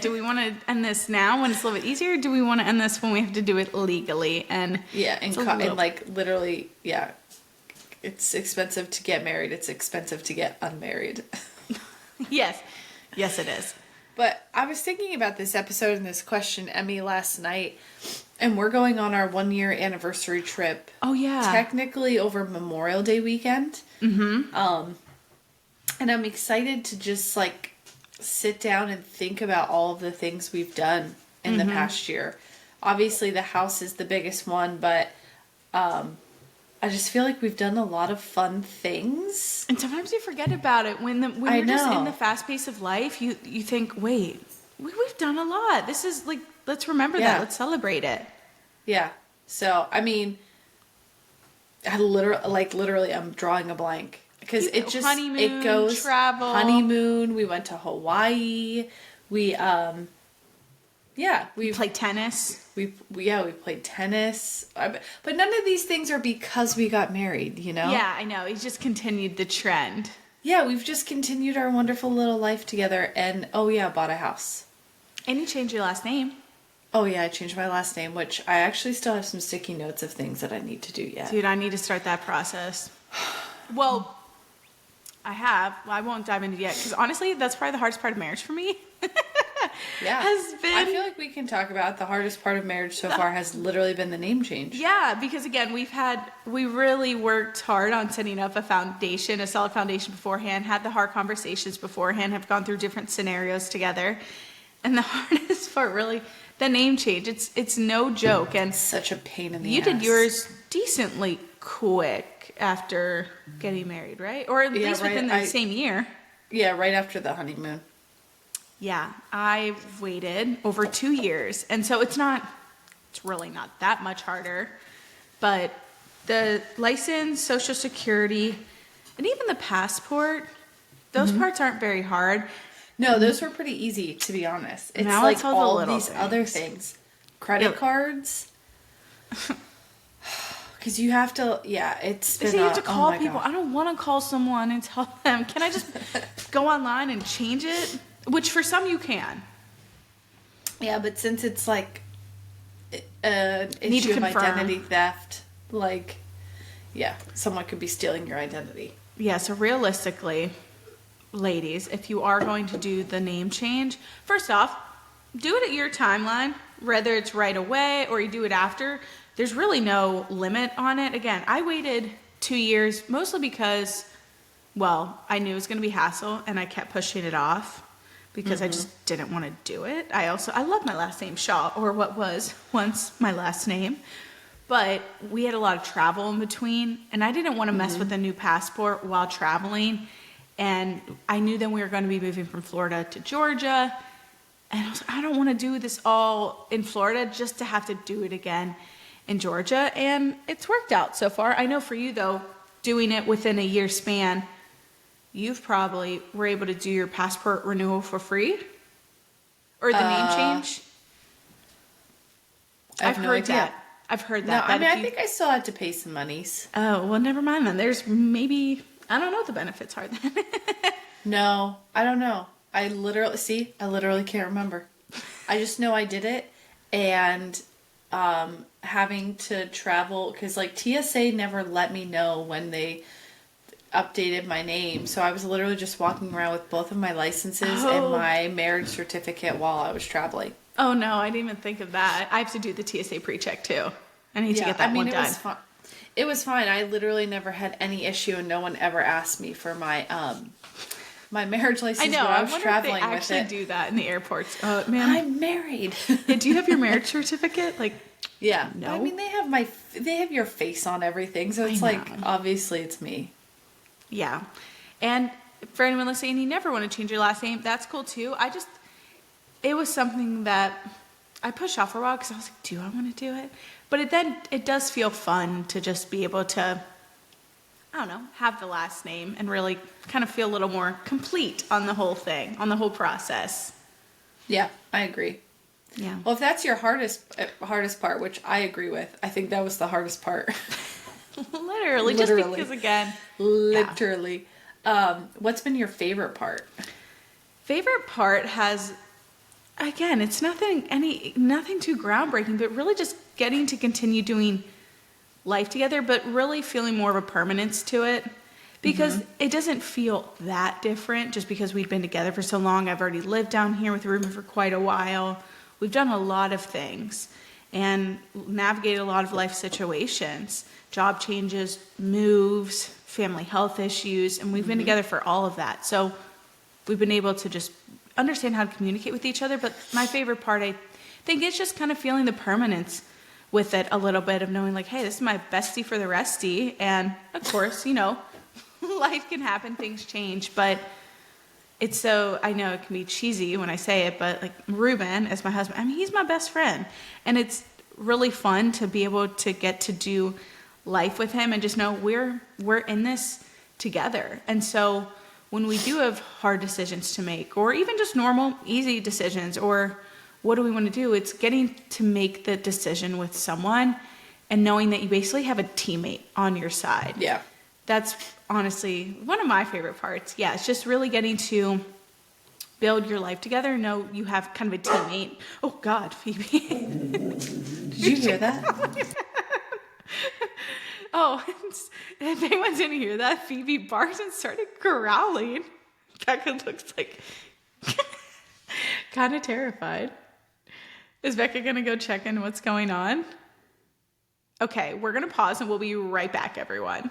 do we want to end this now when it's a little bit easier? Or do we want to end this when we have to do it legally? And literally, it's expensive to get married. It's expensive to get unmarried. Yes, it is. But I was thinking about this episode and this question, Emmy, last night, and we're going on our 1-year anniversary trip. Oh yeah, technically over Memorial Day weekend. Mm-hmm. And I'm excited to just like sit down and think about all of the things we've done in the past year. Obviously, the house is the biggest one, but I just feel like we've done a lot of fun things. And sometimes you forget about it when you're just in the fast pace of life. You think, wait, we've done a lot. This is like, let's remember that. Let's celebrate it. Yeah. So I mean, literally, I'm drawing a blank. Because it just honeymoon, it goes travel. Honeymoon. We went to Hawaii. We played tennis. We played tennis. But none of these things are because we got married, you know? Yeah, I know. It just continued the trend. Yeah, we've just continued our wonderful little life together, and bought a house. And you changed your last name. Oh yeah, I changed my last name, which I actually still have some sticky notes of things that I need to do yet. Dude, I need to start that process. Well, I won't dive into it yet, because honestly, that's probably the hardest part of marriage for me. I feel like we can talk about the hardest part of marriage so far has literally been the name change. Yeah, because again, we really worked hard on setting up a solid foundation beforehand, had the hard conversations beforehand, have gone through different scenarios together. And the hardest part, really, the name change, it's no joke. And such a pain in the ass. You did yours decently quick after getting married, right? Or at least within the same year. Yeah, right after the honeymoon. Yeah, I waited over 2 years. And so it's really not that much harder. But the license, Social Security, and even the passport, those parts aren't very hard. No, those were pretty easy, to be honest. It's now like all these other things. Credit cards. Because you have to, it's been you have to call people. God. I don't want to call someone and tell them, can I just go online and change it? Which for some you can. Yeah, but since it's like an issue of identity theft, someone could be stealing your identity. Yeah, so realistically, ladies, if you are going to do the name change, first off, do it at your timeline, whether it's right away or you do it after. There's really no limit on it. Again, I waited 2 years, mostly because well, I knew it was going to be hassle, and I kept pushing it off because I just didn't want to do it. I love my last name, Shaw, or what was once my last name. But we had a lot of travel in between, and I didn't want to mess with a new passport while traveling. And I knew then we were going to be moving from Florida to Georgia. And I was like, I don't want to do this all in Florida just to have to do it again in Georgia. And it's worked out so far. I know for you, though, doing it within a year span, you've probably were able to do your passport renewal for free? Or the name change? I've heard no idea. that. I've heard No, that. I mean, I think I still had to pay some monies. Oh, well, never mind then. There's maybe, I don't know what the benefits are then. No, I don't know. I literally can't remember. I just know I did it, and having to travel, because like TSA never let me know when they updated my name, so I was literally just walking around with both of my licenses and my marriage certificate while I was traveling. Oh no, I didn't even think of that. I have to do the TSA pre-check too. I need to get that one done. It was fine. I literally never had any issue, and no one ever asked me for my my marriage license. I know. When I was wonder traveling if they with actually it. do that in the airports. Oh man, I'm married. do you have your marriage certificate? Like, yeah. No. I mean, they have your face on everything, so it's like obviously it's me. yeah. And for anyone listening, you never want to change your last name. That's cool too. It was something that I pushed off for a while because I was like, do I want to do it? But it does feel fun to just be able to, I don't know, have the last name and really kind of feel a little more complete on the whole thing, on the whole process. Yeah, I agree. Yeah. Well, if that's your hardest part, which I agree with, I think that was the hardest part. Literally, just because again. Literally. Yeah. What's been your favorite part? Favorite part has, again, it's nothing too groundbreaking, but really just getting to continue doing life together, but really feeling more of a permanence to it, because it doesn't feel that different just because we've been together for so long. I've already lived down here with Ruben for quite a while. We've done a lot of things and navigated a lot of life situations, job changes, moves, family health issues, and we've been together for all of that. So we've been able to just understand how to communicate with each other. But my favorite part, I think, is just kind of feeling the permanence with it a little bit, of knowing like, hey, this is my bestie for the restie. And of course, life can happen, things change, but it's so, I know it can be cheesy when I say it, but like Ruben as my husband, I mean, he's my best friend, and it's really fun to be able to get to do life with him and just know we're in this together. And so when we do have hard decisions to make, or even just normal, easy decisions, or what do we want to do, it's getting to make the decision with someone and knowing that you basically have a teammate on your side. Yeah. That's honestly one of my favorite parts. Yeah, it's just really getting to build your life together. Know you have kind of a teammate. Oh God, Phoebe. Did you hear that? Oh, if anyone didn't hear that, Phoebe barked and started growling. Becca looks like kind of terrified. Is Becca going to go check in what's going on? Okay, we're going to pause and we'll be right back, everyone.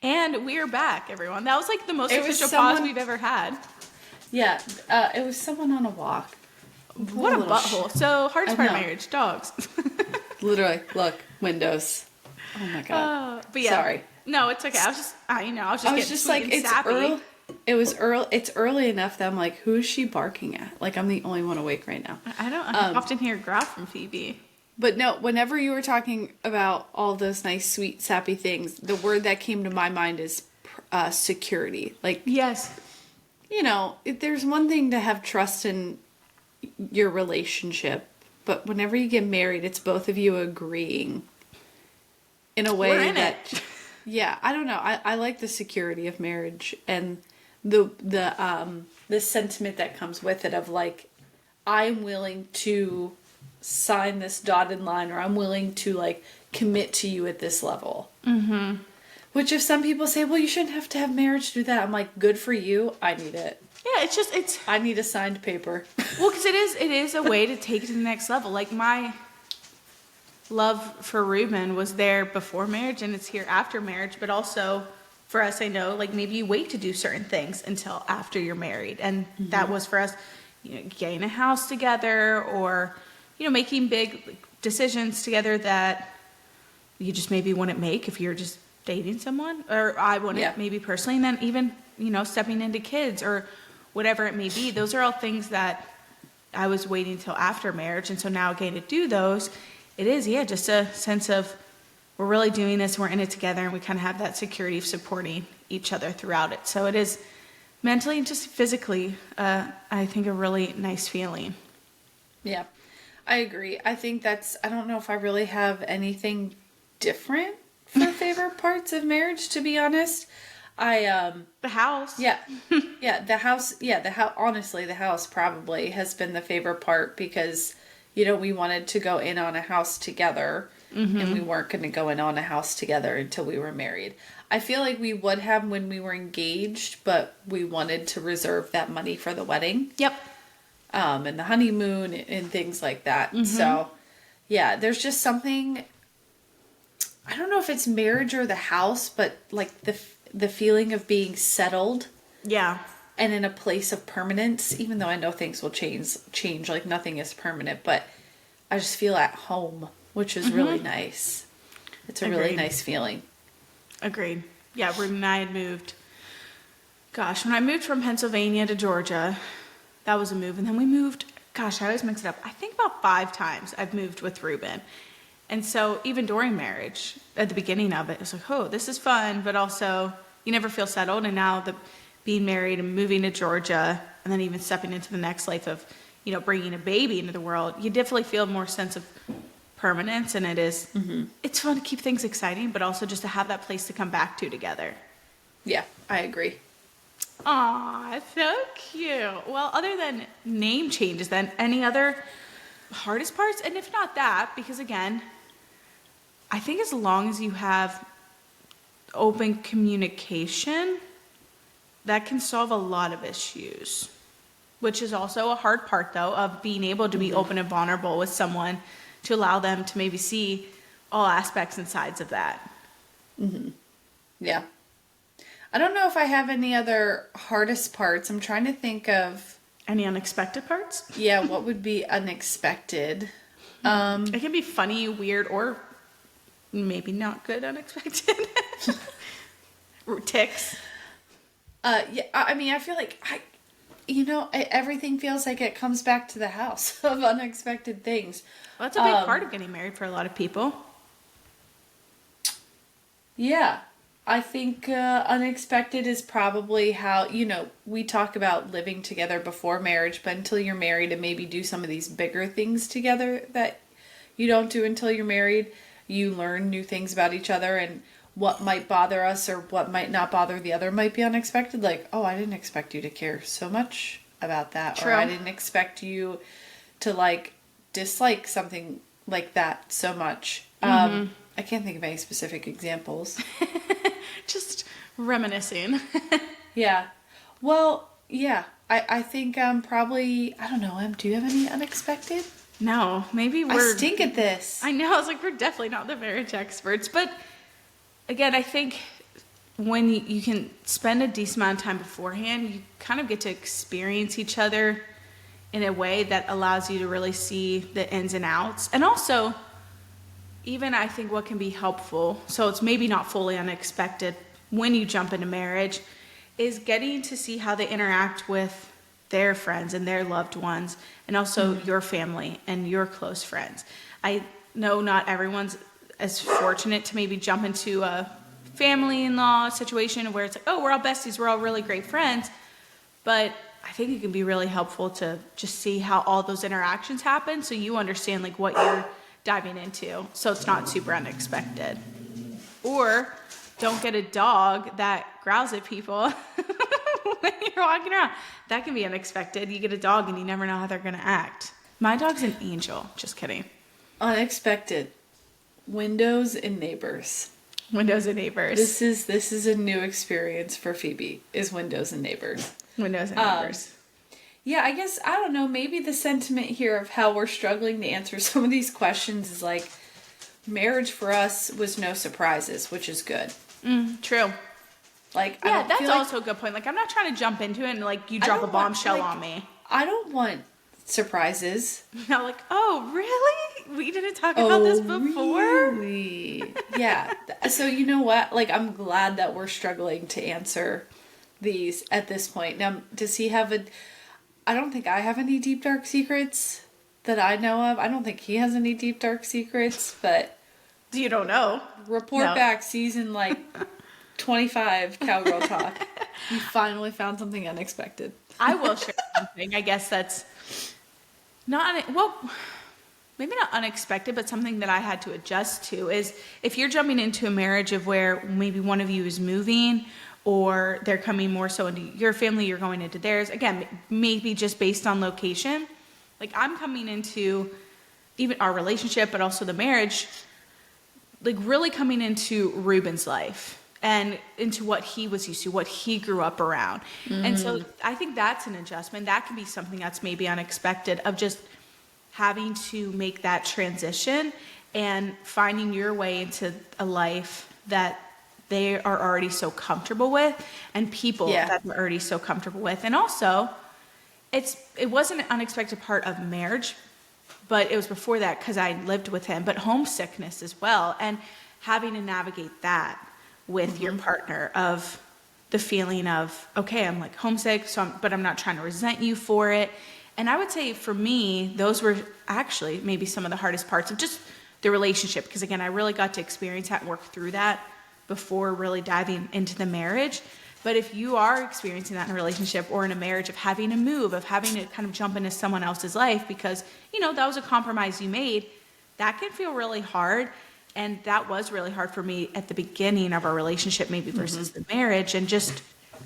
And we are back, everyone. That was like the most official pause we've ever had. Yeah, it was someone on a walk. What a butthole. So, hardest part of marriage, dogs. Literally, look, windows. Oh my God. But yeah. Sorry. No, it's okay. I was just like, it's sappy. early. It's early enough that I'm like, who is she barking at? Like, I'm the only one awake right now. I often hear growl from Phoebe. But no, whenever you were talking about all those nice, sweet, sappy things, the word that came to my mind is security. Like, yes, there's one thing to have trust in your relationship, but whenever you get married, it's both of you agreeing in a way that, yeah, I don't know. I like the security of marriage and the sentiment that comes with it of like, I'm willing to sign this dotted line, or I'm willing to like commit to you at this level. Mm-hmm. Which if some people say, well, you shouldn't have to have marriage to do that, I'm like, good for you. I need it. Yeah, I need a signed paper. Well, because it is a way to take it to the next level. Like my love for Ruben was there before marriage and it's here after marriage, but also for us, I know, like maybe you wait to do certain things until after you're married. And that was for us, getting a house together or, making big decisions together that you just maybe wouldn't make if you're just dating someone, or I wouldn't maybe personally. And then even, stepping into kids or whatever it may be. Those are all things that I was waiting till after marriage. And so now getting to do those, it is, just a sense of we're really doing this, we're in it together, and we kind of have that security of supporting each other throughout it. So it is mentally and just physically, I think, a really nice feeling. Yeah, I agree. I think I don't know if I really have anything different for favorite parts of marriage, to be honest. The house. Yeah. Honestly, the house probably has been the favorite part because, we wanted to go in on a house together. And we weren't going to go in on a house together until we were married. I feel like we would have when we were engaged, but we wanted to reserve that money for the wedding. Yep. And the honeymoon and things like that. So, yeah, there's just something, I don't know if it's marriage or the house, but like the feeling of being settled. Yeah. And in a place of permanence, even though I know things will change, like nothing is permanent, but I just feel at home, which is really nice. It's a really nice feeling. Agreed. Yeah, when I had moved, when I moved from Pennsylvania to Georgia, that was a move. And then we moved, I always mix it up. I think about 5 times I've moved with Ruben. And so even during marriage, at the beginning of it was like, oh, this is fun, but also you never feel settled. And now being married and moving to Georgia and then even stepping into the next life of, bringing a baby into the world, you definitely feel more sense of permanence, and it is it's fun to keep things exciting, but also just to have that place to come back to together. Yeah, I agree. Aw, so cute. Well, other than name changes, then any other hardest parts? And if not that, because again, I think as long as you have open communication, that can solve a lot of issues, which is also a hard part though of being able to be open and vulnerable with someone, to allow them to maybe see all aspects and sides of that. Yeah. I don't know if I have any other hardest parts. I'm trying to think of... Any unexpected parts? Yeah, what would be unexpected? It can be funny, weird, or maybe not good unexpected. Ticks. Yeah, I mean, I feel like everything feels like it comes back to the house of unexpected things. Well, that's a big part of getting married for a lot of people. Yeah. I think unexpected is probably how, we talk about living together before marriage, but until you're married and maybe do some of these bigger things together that you don't do until you're married, you learn new things about each other, and what might bother us or what might not bother the other might be unexpected. Like, oh, I didn't expect you to care so much about that. True. Or I didn't expect you to dislike something like that so much. I can't think of any specific examples. Just reminiscing. Yeah. Well, yeah. I think probably, I don't know, do you have any unexpected? No, maybe I stink at this. I know, I was like, we're definitely not the marriage experts. But again, I think when you can spend a decent amount of time beforehand, you kind of get to experience each other in a way that allows you to really see the ins and outs. And also, even I think what can be helpful, so it's maybe not fully unexpected when you jump into marriage, is getting to see how they interact with their friends and their loved ones, and also your family and your close friends. I know not everyone's as fortunate to maybe jump into a family-in-law situation where it's like, oh, we're all besties, we're all really great friends. But I think it can be really helpful to just see how all those interactions happen, so you understand what you're diving into, so it's not super unexpected. Or don't get a dog that growls at people when you're walking around. That can be unexpected. You get a dog and you never know how they're going to act. My dog's an angel. Just kidding. Unexpected. Windows and neighbors. Windows and neighbors. This is a new experience for Phoebe, is windows and neighbors. Windows and neighbors. Yeah, I guess, I don't know, maybe the sentiment here of how we're struggling to answer some of these questions is marriage for us was no surprises, which is good. True. Like, I Yeah, don't that's feel like, also a good point. Like, I'm not trying to jump into it and like you I drop a don't want, bombshell like, on me. I don't want surprises. Not like, oh, really? We didn't talk about this Oh, before? really? Yeah. So you know what? Like, I'm glad that we're struggling to answer these at this point. Now, does he have a... I don't think I have any deep, dark secrets that I know of. I don't think he has any deep, dark secrets, but... You don't know. Report No. back season, like, 25 Cowgirl Talk. You finally found something unexpected. I will share something. I guess that's not, well, maybe not unexpected, but something that I had to adjust to is if you're jumping into a marriage of where maybe one of you is moving or they're coming more so into your family, you're going into theirs. Again, maybe just based on location. Like I'm coming into even our relationship, but also the marriage, like really coming into Ruben's life and into what he was used to, what he grew up around. And so I think that's an adjustment. That can be something that's maybe unexpected of just having to make that transition and finding your way into a life that they are already so comfortable with and people that they're already so comfortable with. And also, it wasn't an unexpected part of marriage, but it was before that because I lived with him, but homesickness as well. And having to navigate that with your partner of the feeling of, okay, I'm like homesick, but I'm not trying to resent you for it. And I would say for me, those were actually maybe some of the hardest parts of just the relationship. Because again, I really got to experience that and work through that before really diving into the marriage. But if you are experiencing that in a relationship or in a marriage of having to move, of having to kind of jump into someone else's life because, you know, that was a compromise you made, that can feel really hard. And that was really hard for me at the beginning of our relationship, maybe versus the marriage, and just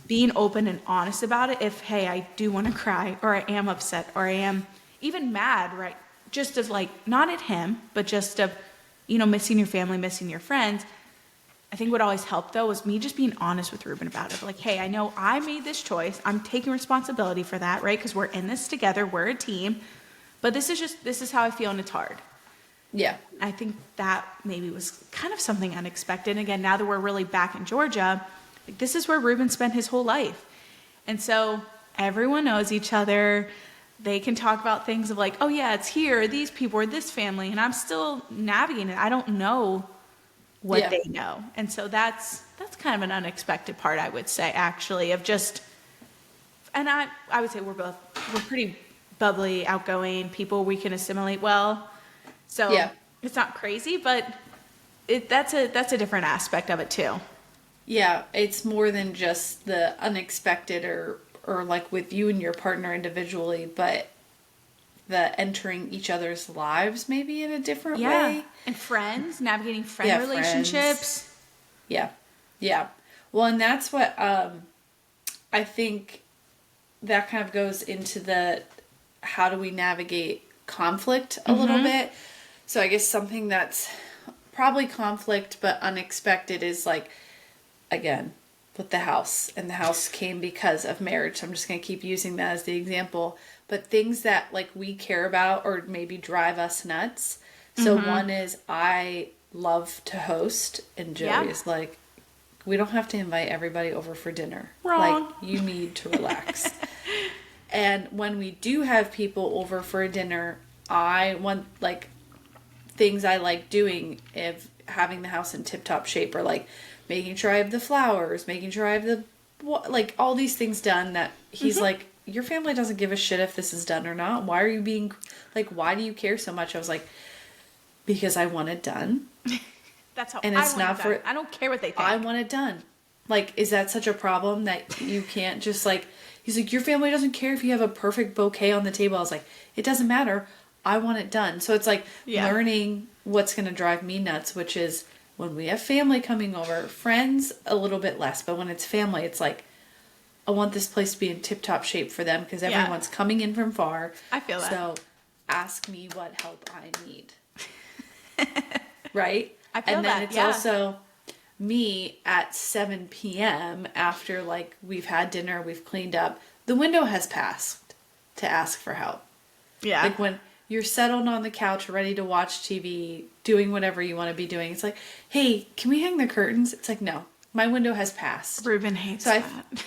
being open and honest about it. If, hey, I do want to cry, or I am upset, or I am even mad, right? Just of like, not at him, but just of, you know, missing your family, missing your friends. I think what always helped though was me just being honest with Ruben about it. Like, hey, I know I made this choice. I'm taking responsibility for that, right? Because we're in this together. We're a team. But this is how I feel, and it's hard. Yeah. I think that maybe was kind of something unexpected. And again, now that we're really back in Georgia, like this is where Ruben spent his whole life. And so everyone knows each other. They can talk about things of like, oh yeah, it's here, or these people, or this family. And I'm still navigating it. I don't know what they know. And so that's kind of an unexpected part, I would say, actually, of just, and I would say we're pretty bubbly, outgoing people. We can assimilate well. So it's not crazy, but that's a different aspect of it too. Yeah, it's more than just the unexpected or like with you and your partner individually, but the entering each other's lives maybe in a different way. And friends, navigating friend relationships. Friends. Yeah. Well, and that's what I think that kind of goes into the how do we navigate conflict a little bit. So I guess something that's probably conflict but unexpected is like, again, with the house. And the house came because of marriage. So I'm just going to keep using that as the example. But things that like we care about or maybe drive us nuts. So one is I love to host, and Joey is like, we don't have to invite everybody over for dinner. Wrong. Like, you need to relax. And when we do have people over for a dinner, I want like things I like doing of having the house in tip-top shape, or like making sure I have the flowers, making sure I have the like all these things done that he's like, your family doesn't give a shit if this is done or not. Why are you being like, why do you care so much? I was like, because I want it done. That's how and I it's want not it for done. I don't care what they think. I want it done. Like, is that such a problem that you can't just like, he's like, your family doesn't care if you have a perfect bouquet on the table. I was like, it doesn't matter. I want it done. So it's like learning what's going to drive me nuts, which is when we have family coming over, friends a little bit less, but when it's family, it's like, I want this place to be in tip-top shape for them because everyone's coming in from far. I feel that. So ask me what help I need. Right? I feel and then that, it's also me at 7 p.m. after like we've had dinner, we've cleaned up, the window has passed to ask for help. Yeah. Like when you're settled on the couch, ready to watch TV, doing whatever you want to be doing. It's like, hey, can we hang the curtains? It's like, no, my window has passed. Ruben hates So that.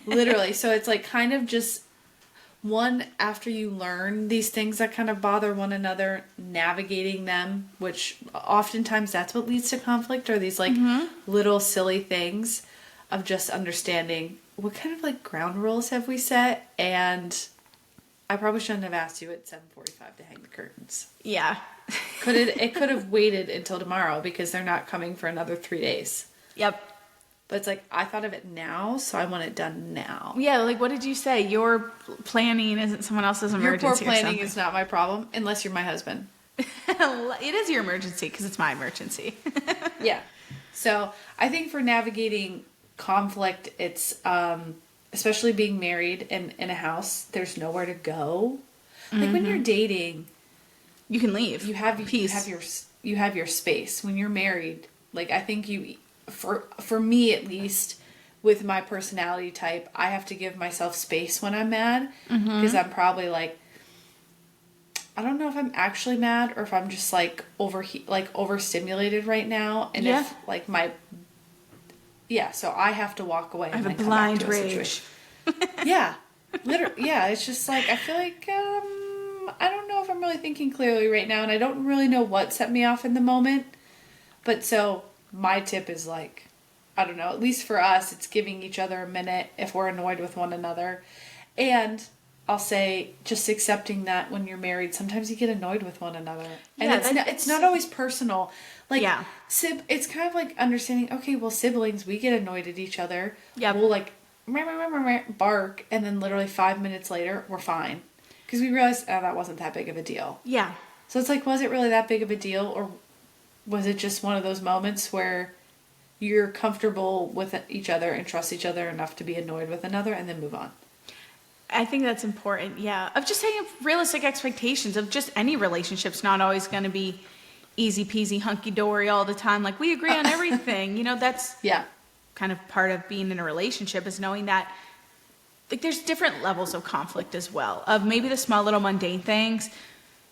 Literally. So it's like kind of just one, after you learn these things that kind of bother one another, navigating them, which oftentimes that's what leads to conflict, or these like little silly things of just understanding what kind of like ground rules have we set. And I probably shouldn't have asked you at 7:45 to hang the curtains. Yeah. It could have waited until tomorrow because they're not coming for another 3 days. Yep. But it's like, I thought of it now, so I want it done now. Yeah, like what did you say? Your planning isn't someone else's emergency. Your poor planning or something. is not my problem, unless you're my husband. It is your emergency because it's my emergency. Yeah. So I think for navigating conflict, it's especially being married and in a house, there's nowhere to go. Like when you're dating, You can leave. you have peace. you have your space. When you're married, like I think for me at least, with my personality type, I have to give myself space when I'm mad because I'm probably like, I don't know if I'm actually mad or if I'm just like overstimulated right now, and if like so I have to walk away. I have and a then come back blind to a rage. situation. Yeah, literally. Yeah, it's just like I feel like I don't know if I'm really thinking clearly right now, and I don't really know what set me off in the moment. But so my tip is like, I don't know, at least for us, it's giving each other a minute if we're annoyed with one another. And I'll say just accepting that when you're married, sometimes you get annoyed with one another. And it's not always personal. Like, it's kind of like understanding, okay, well, siblings, we get annoyed at each other. Yeah. We'll like bark, and then literally 5 minutes later, we're fine. Because we realized, that wasn't that big of a deal. Yeah. So it's like, was it really that big of a deal? Or was it just one of those moments where you're comfortable with each other and trust each other enough to be annoyed with another and then move on? I think that's important, yeah. Of just saying realistic expectations of just any relationship's not always going to be easy peasy, hunky dory all the time. Like, we agree on everything. You know, that's kind of part of being in a relationship, is knowing that like there's different levels of conflict as well. Of maybe the small little mundane things.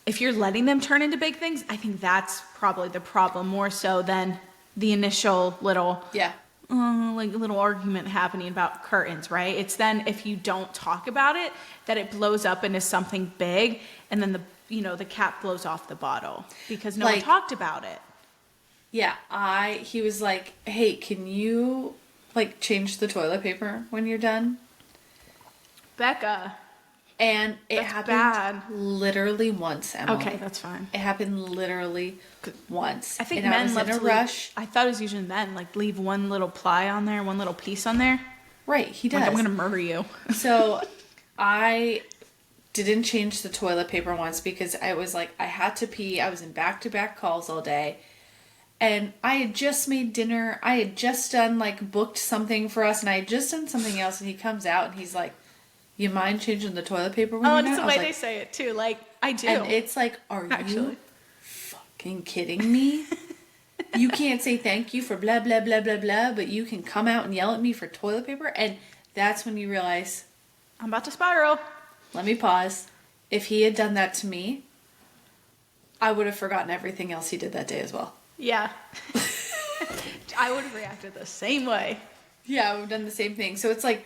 If you're letting them turn into big things, I think that's probably the problem more so than the initial little little argument happening about curtains, right? It's then if you don't talk about it that it blows up into something big, and then the cap blows off the bottle because no one talked about it. Yeah, he was like, "Hey, can you like change the toilet paper when you're done?" Becca. And it happened literally once, Emily. Okay, that's fine. It happened literally once. I think men love to rush. I thought it was usually men, like leave one little ply on there, one little piece on there. Right, he does. Like, I'm going to murder you. So I didn't change the toilet paper once because I was like, I had to pee. I was in back-to-back calls all day. And I had just made dinner. I had just booked something for us, and I had just done something else. And he comes out and he's like, "You mind changing the toilet paper when you're done?" Oh, it's the way they say it too. Like, I do. And it's like, are you fucking kidding me? You can't say thank you for blah, blah, blah, blah, blah, but you can come out and yell at me for toilet paper? And that's when you realize, I'm about to spiral. Let me pause. If he had done that to me, I would have forgotten everything else he did that day as well. Yeah. I would have reacted the same way. Yeah, I would have done the same thing. So it's like,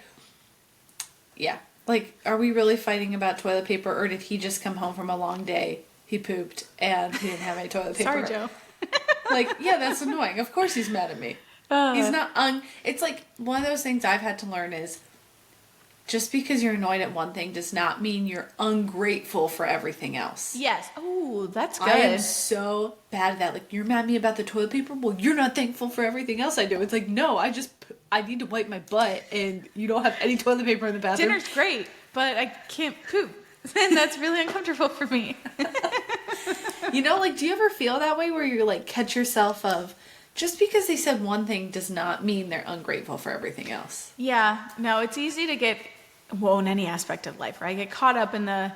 yeah. Like, are we really fighting about toilet paper, or did he just come home from a long day, he pooped, and he didn't have any toilet paper? Sorry, Joe. Like, yeah, that's annoying. Of course he's mad at me. He's not it's like, one of those things I've had to learn is, just because you're annoyed at one thing does not mean you're ungrateful for everything else. Yes. Oh, that's good. I am so bad at that. Like, you're mad at me about the toilet paper? Well, you're not thankful for everything else I do. It's like, no, I need to wipe my butt, and you don't have any toilet paper in the bathroom. Dinner's great, but I can't poop. And that's really uncomfortable for me. You know, like, do you ever feel that way where you're like, catch yourself of, just because they said one thing does not mean they're ungrateful for everything else? Yeah. No, it's easy to get, in any aspect of life, right? Get caught up in the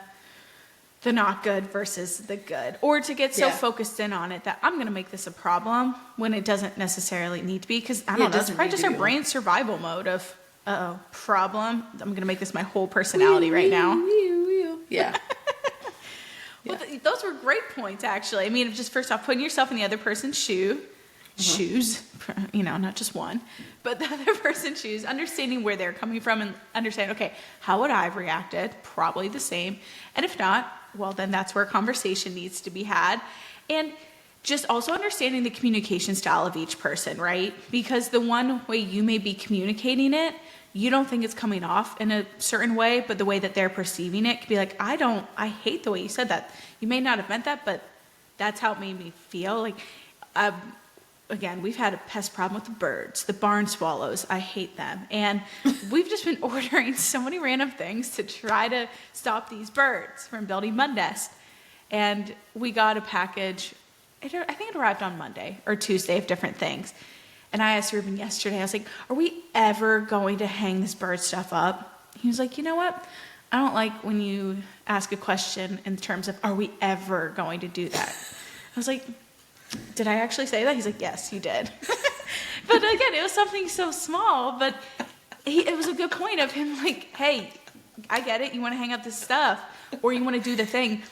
not good versus the good, or to get so focused in on it that I'm going to make this a problem when it doesn't necessarily need to be, because I don't know, it's probably just our brain survival mode of problem. I'm going to make this my whole personality right now. Yeah. Well, those were great points, actually. I mean, just first off, putting yourself in the other person's shoe, shoes, not just one, but the other person's shoes, understanding where they're coming from and understanding, okay, how would I have reacted? Probably the same. And if not, well, then that's where conversation needs to be had. And just also understanding the communication style of each person, right? Because the one way you may be communicating it, you don't think it's coming off in a certain way, but the way that they're perceiving it could be like, I hate the way you said that. You may not have meant that, but that's how it made me feel. Like, again, we've had a pest problem with the birds, the barn swallows. I hate them. And we've just been ordering so many random things to try to stop these birds from building mud nests. And we got a package, I think it arrived on Monday or Tuesday, of different things. And I asked Ruben yesterday, I was like, are we ever going to hang this bird stuff up? He was like, you know what? I don't like when you ask a question in terms of, are we ever going to do that? I was like, did I actually say that? He's like, yes, you did. But again, it was something so small, but it was a good point of him like, hey, I get it. You want to hang up this stuff or you want to do the thing,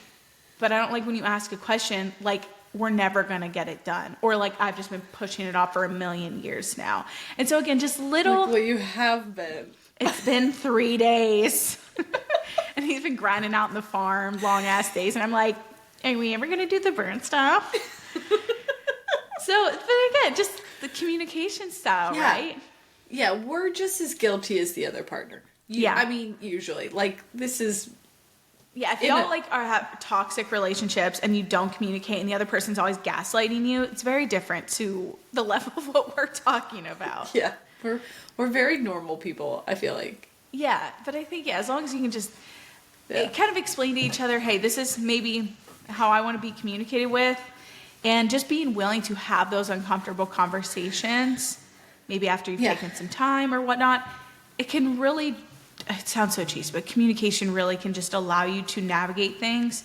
but I don't like when you ask a question like, we're never going to get it done. Or like, I've just been pushing it off for 1,000,000 years now. And so again, just little. Like what you have been. It's been 3 days. And he's been grinding out in the farm, long ass days. And I'm like, are we ever going to do the burn stuff? So, but again, just the communication style, right? Yeah, we're just as guilty as the other partner. I mean, usually. Like, this is... Yeah, if y'all have toxic relationships and you don't communicate and the other person's always gaslighting you, it's very different to the level of what we're talking about. Yeah, we're very normal people, I feel like. Yeah, but I think, as long as you can just kind of explain to each other, hey, this is maybe how I want to be communicated with, and just being willing to have those uncomfortable conversations, maybe after you've taken some time or whatnot, it can really... It sounds so cheesy, but communication really can just allow you to navigate things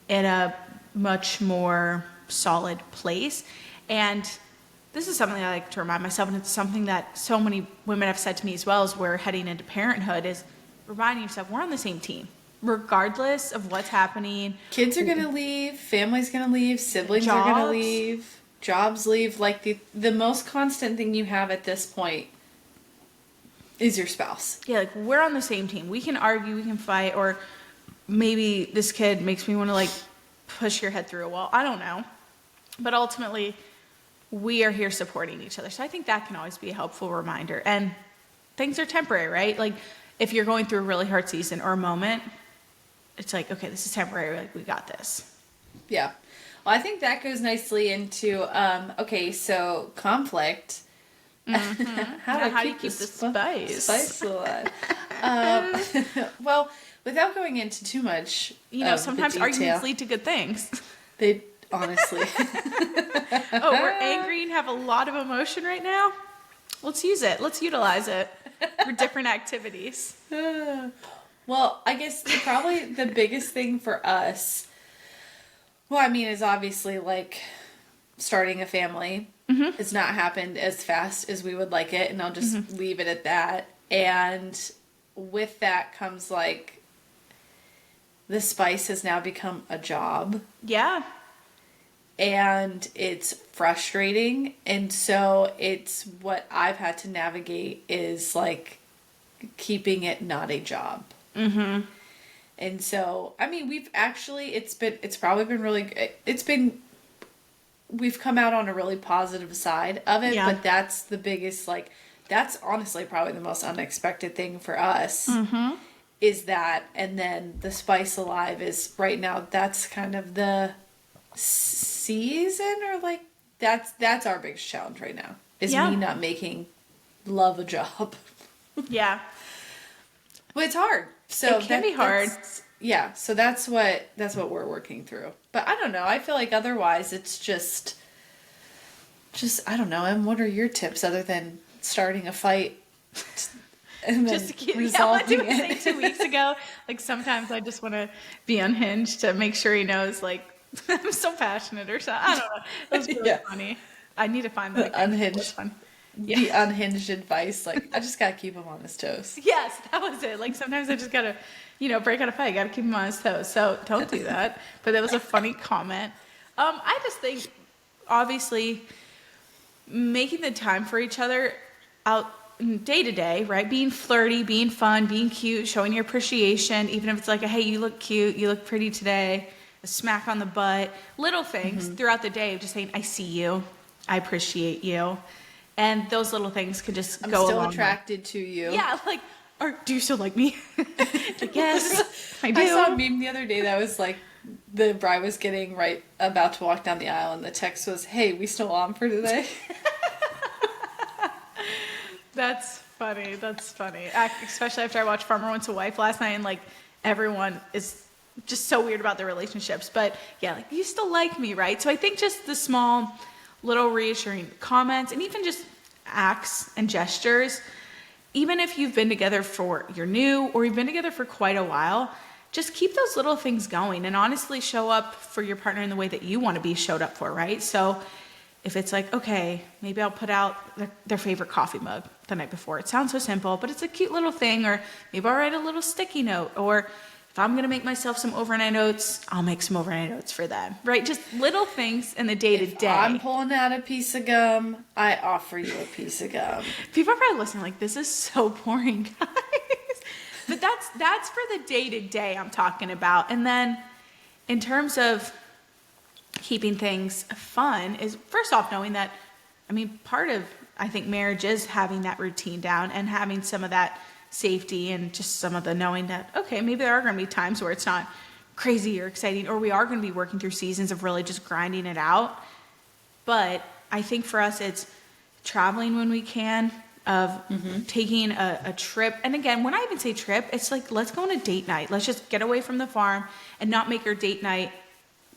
in a much more solid place. And this is something I like to remind myself, and it's something that so many women have said to me as well as we're heading into parenthood, is reminding yourself we're on the same team, regardless of what's happening. Kids are going to leave, family's going to leave, siblings are going to leave, jobs leave. Like the most constant thing you have at this point is your spouse. Yeah, like we're on the same team. We can argue, we can fight, or maybe this kid makes me want to like push your head through a wall. I don't know. But ultimately, we are here supporting each other. So I think that can always be a helpful reminder. And things are temporary, right? Like if you're going through a really hard season or a moment, it's like, okay, this is temporary. Like we got this. Yeah. Well, I think that goes nicely into, okay, so conflict. Mm-hmm. How do you keep the spice alive? Well, without going into too much, sometimes arguments lead to good things. They honestly. Oh, we're angry and have a lot of emotion right now. Let's use it. Let's utilize it for different activities. Well, I guess probably the biggest thing for us, is obviously like starting a family. Mm-hmm. It's not happened as fast as we would like it, and I'll just leave it at that. And with that comes like the spice has now become a job. Yeah. And it's frustrating. And so it's what I've had to navigate is like keeping it not a job. Mm-hmm. And so, we've actually, it's probably been really, we've come out on a really positive side of it, but that's the biggest, that's honestly probably the most unexpected thing for us is that, and then the spice alive is right now, that's kind of the season, or that's our biggest challenge right now, is me not making love a job. Yeah. But it's hard. So it can be hard. Yeah, so that's what we're working through. But I don't know. I feel like otherwise it's just I don't know. And what are your tips other than starting a fight and then resolving it? I was 2 weeks ago. Like sometimes I just want to be unhinged to make sure he knows. Like I'm so passionate or something. I don't know. It was really funny. I need to find that again. Unhinged. The unhinged advice. Like I just gotta keep him on his toes. Yes, that was it. Like sometimes I just gotta, break out a fight. Gotta keep him on his toes. So don't do that. But that was a funny comment. I just think, obviously, making the time for each other out day to day, right? Being flirty, being fun, being cute, showing your appreciation, even if it's like, hey, you look cute, you look pretty today, a smack on the butt, little things throughout the day of just saying, I see you, I appreciate you. And those little things could just I'm go still a long attracted to you. way. Yeah, like, or do you still like me? Like, yes, I do. I saw a meme the other day that was like, the bride was getting about to walk down the aisle, and the text was, hey, we still on for today? That's funny. That's funny. Especially after I watched Farmer Wants a Wife last night, and like everyone is just so weird about their relationships. But yeah, like you still like me, right? So I think just the small, little reassuring comments, and even just acts and gestures, even if you've been together you're new or you've been together for quite a while, just keep those little things going and honestly show up for your partner in the way that you want to be showed up for, right? So if it's like, okay, maybe I'll put out their favorite coffee mug the night before. It sounds so simple, but it's a cute little thing. Or maybe I'll write a little sticky note. Or if I'm going to make myself some overnight oats, I'll make some overnight oats for them, right? Just little things in the day to day. I'm pulling out a piece of gum, I offer you a piece of gum. People are probably listening like, this is so boring, guys. But that's for the day to day I'm talking about. And then in terms of keeping things fun is first off knowing that, I mean, part of, I think, marriage is having that routine down and having some of that safety and just some of the knowing that, okay, maybe there are going to be times where it's not crazy or exciting, or we are going to be working through seasons of really just grinding it out. But I think for us, it's traveling when we can, of taking a trip. And again, when I even say trip, it's like, let's go on a date night. Let's just get away from the farm and not make your date night,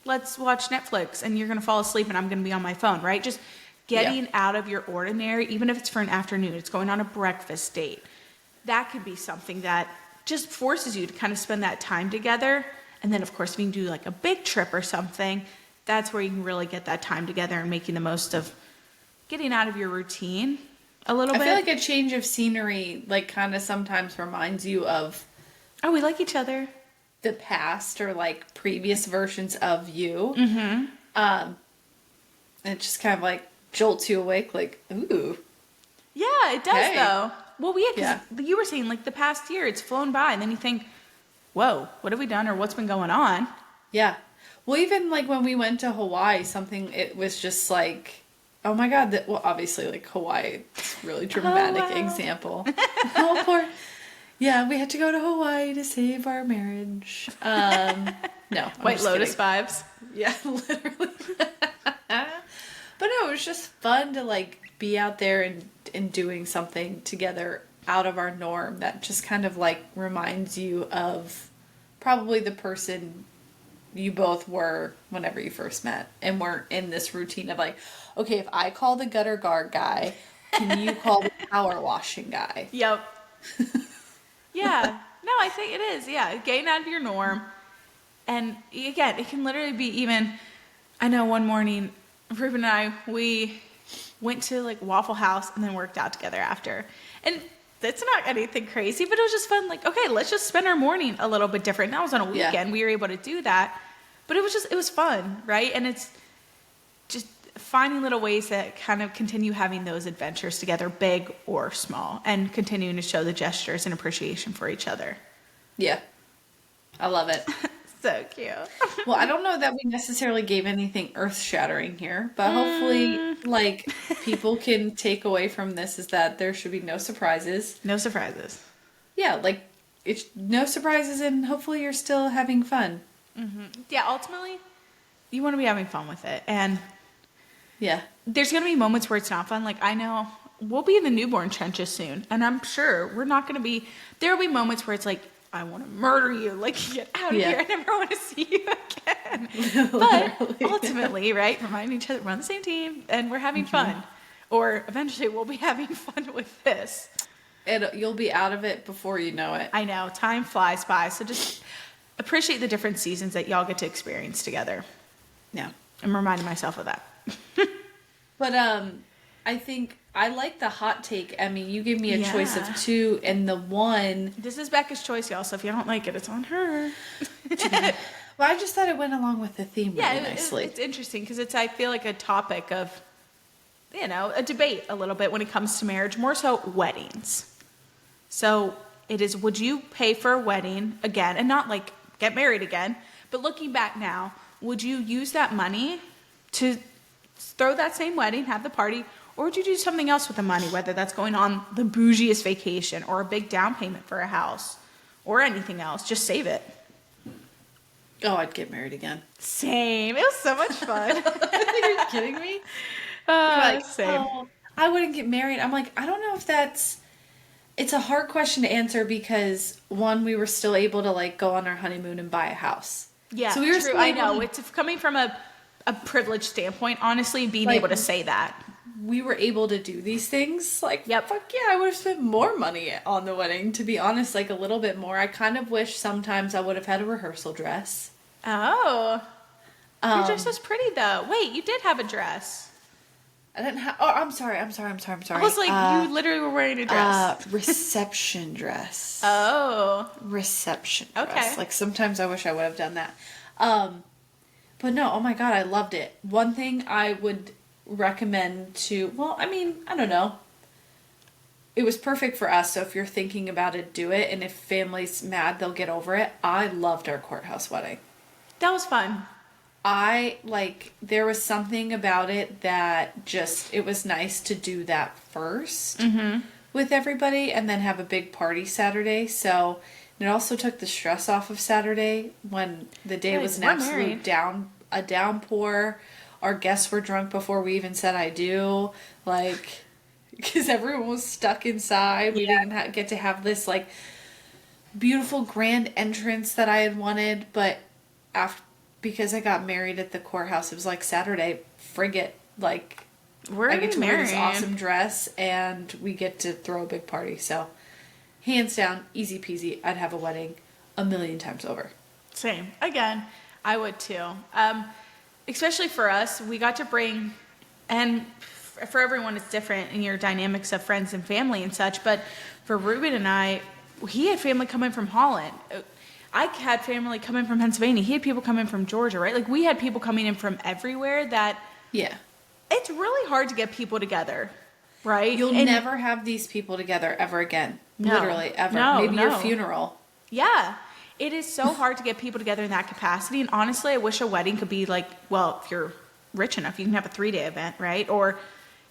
let's watch Netflix and you're going to fall asleep and I'm going to be on my phone, right? Just getting out of your ordinary, even if it's for an afternoon, it's going on a breakfast date. That could be something that just forces you to kind of spend that time together. And then, of course, if you can do like a big trip or something, that's where you can really get that time together and making the most of getting out of your routine a little bit. I feel like a change of scenery, like, kind of sometimes reminds you of... Oh, we like each other. The past or like previous versions of you. And it just kind of like jolts you awake, like, ooh. Yeah, it does though. Well, Yeah. You were saying like the past year, it's flown by, and then you think, whoa, what have we done or what's been going on? Yeah. Well, even like when we went to Hawaii, it was just like, oh my God, well, obviously like Hawaii, it's a really dramatic example. Oh, poor. Yeah, we had to go to Hawaii to save our marriage. No. White Lotus vibes. Yeah, literally. But no, it was just fun to like be out there and doing something together out of our norm that just kind of like reminds you of probably the person you both were whenever you first met and weren't in this routine of like, okay, if I call the gutter guard guy, can you call the power washing guy? Yep. Yeah. No, I think it is. Yeah. Getting out of your norm. And again, it can literally be even, I know one morning, Ruben and I, we went to like Waffle House and then worked out together after. And it's not anything crazy, but it was just fun. Like, okay, let's just spend our morning a little bit different. That was on a weekend. Yeah. We were able to do that. But it was fun, right? And it's just finding little ways that kind of continue having those adventures together, big or small, and continuing to show the gestures and appreciation for each other. Yeah. I love it. So cute. Well, I don't know that we necessarily gave anything earth-shattering here, but hopefully, like, people can take away from this is that there should be no surprises. No surprises. Yeah, like, it's no surprises, and hopefully you're still having fun. Mm-hmm. Yeah, ultimately, you want to be having fun with it. And yeah, there's going to be moments where it's not fun. Like, I know we'll be in the newborn trenches soon, and I'm sure we're not going to be, there will be moments where it's like, I want to murder you. Like, get out of here. I never want to see you again. But ultimately, right, reminding each other we're on the same team and we're having fun. Or eventually we'll be having fun with this. And you'll be out of it before you know it. I know. Time flies by. So just appreciate the different seasons that y'all get to experience together. Yeah. I'm reminding myself of that. But I think I like the hot take, Emmy. You gave me a choice of two, and the one... This is Becca's choice, y'all, so if you don't like it, it's on her. Well, I just thought it went along with the theme really nicely. It's interesting, because it's, I feel like, a topic of a debate a little bit when it comes to marriage, more so weddings. So it is, would you pay for a wedding again, and not like get married again, but looking back now, would you use that money to throw that same wedding, have the party, or would you do something else with the money, whether that's going on the bougiest vacation or a big down payment for a house or anything else? Just save it. Oh, I'd get married again. Same. It was so much fun. Are you kidding me? Same. Oh, I wouldn't get married. I'm like, I don't know if that's... It's a hard question to answer because, one, we were still able to, like, go on our honeymoon and buy a house. Yeah, so we were true. I know. It's coming from a privileged standpoint, honestly, being able to say that. We were able to do these things. Like, yep. Fuck yeah, I would have spent more money on the wedding, to be honest, like a little bit more. I kind of wish sometimes I would have had a rehearsal dress. Oh. Your dress was pretty, though. Wait, you did have a dress. I didn't have... Oh, I'm sorry. I was like, you literally were wearing a dress. Reception dress. Oh. Reception dress. Okay. Like, sometimes I wish I would have done that. But no, oh my God, I loved it. One thing I would recommend to... Well, I mean, I don't know. It was perfect for us, so if you're thinking about it, do it. And if family's mad, they'll get over it. I loved our courthouse wedding. That was fun. There was something about it that just, it was nice to do that first with everybody and then have a big party Saturday. So it also took the stress off of Saturday when the day was an absolute downpour. Our guests were drunk before we even said I do. Like, because everyone was stuck inside. We didn't get to have this, like, beautiful grand entrance that I had wanted, but because I got married at the courthouse, it was like Saturday, frigate, like, I get to wear this awesome dress, and we get to throw a big party, so, hands down, easy peasy, I'd have a wedding 1,000,000 times over. Same. Again, I would too. Especially for us, we got to bring, and for everyone it's different in your dynamics of friends and family and such, but for Ruben and I, he had family coming from Holland. I had family coming from Pennsylvania. He had people coming from Georgia, right? Like, we had people coming in from everywhere that... Yeah. It's really hard to get people together, right? You'll never have these people together ever again. No. Literally, ever. No, Maybe your funeral. Yeah. It is so hard to get people together in that capacity. And honestly, I wish a wedding could be like, well, if you're rich enough, you can have a 3-day event, right? Or,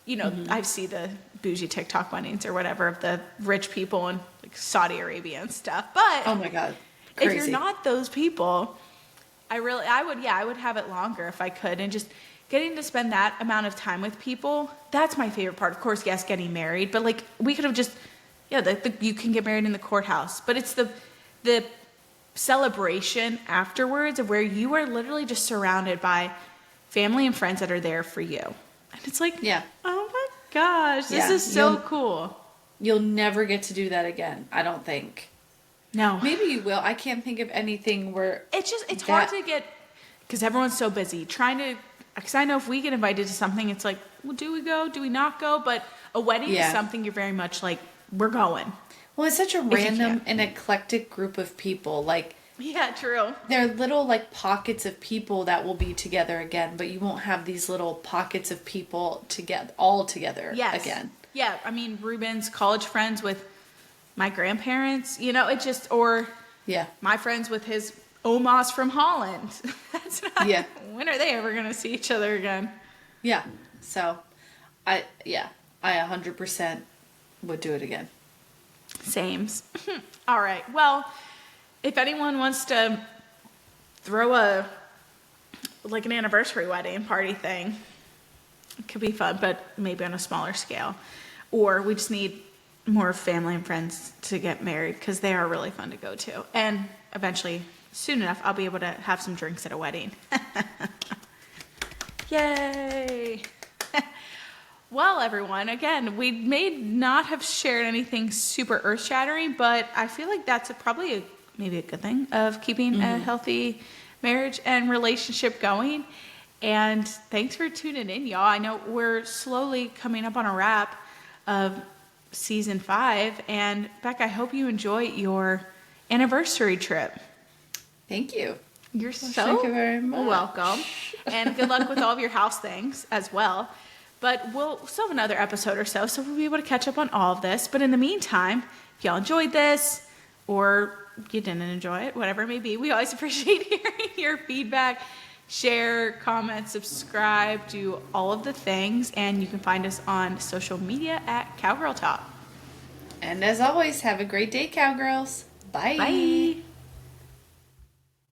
I see the bougie TikTok weddings or whatever of the rich people in like Saudi Arabia and stuff. But... Oh my God. If Crazy. you're not those people, I would have it longer if I could. And just getting to spend that amount of time with people, that's my favorite part. Of course, yes, getting married, but like we could have just, you can get married in the courthouse, but it's the celebration afterwards of where you are literally just surrounded by family and friends that are there for you. And it's like, oh my gosh, this is so cool. You'll never get to do that again, I don't think. No. Maybe you will. I can't think of anything where... It's hard to get... Because everyone's so busy. Because I know if we get invited to something, it's like, well, do we go? Do we not go? But a wedding is something you're very much like, we're going. Well, it's such a random and eclectic group of people. Like... Yeah, true. They're little, like, pockets of people that will be together again, but you won't have these little pockets of people all together again. Yeah, I mean, Ruben's college friends with... my grandparents, it just, or my friends with his omas from Holland. That's not, when are they ever going to see each other again? Yeah. So, I 100% would do it again. Sames. All right. Well, if anyone wants to throw an anniversary wedding party thing, it could be fun, but maybe on a smaller scale. Or we just need more family and friends to get married because they are really fun to go to. And eventually, soon enough, I'll be able to have some drinks at a wedding. Yay! Well, everyone, again, we may not have shared anything super earth-shattering, but I feel like that's probably maybe a good thing of keeping a healthy marriage and relationship going. And thanks for tuning in, y'all. I know we're slowly coming up on a wrap of season 5, and Becca, I hope you enjoy your anniversary trip. Thank you. Thank you very much. Welcome. And good luck with all of your house things as well. But we'll still have another episode or so we'll be able to catch up on all of this. But in the meantime, if y'all enjoyed this or you didn't enjoy it, whatever it may be, we always appreciate hearing your feedback. Share, comment, subscribe, do all of the things. And you can find us on social media at Cowgirl Talk. And as always, have a great day, cowgirls. Bye. Bye.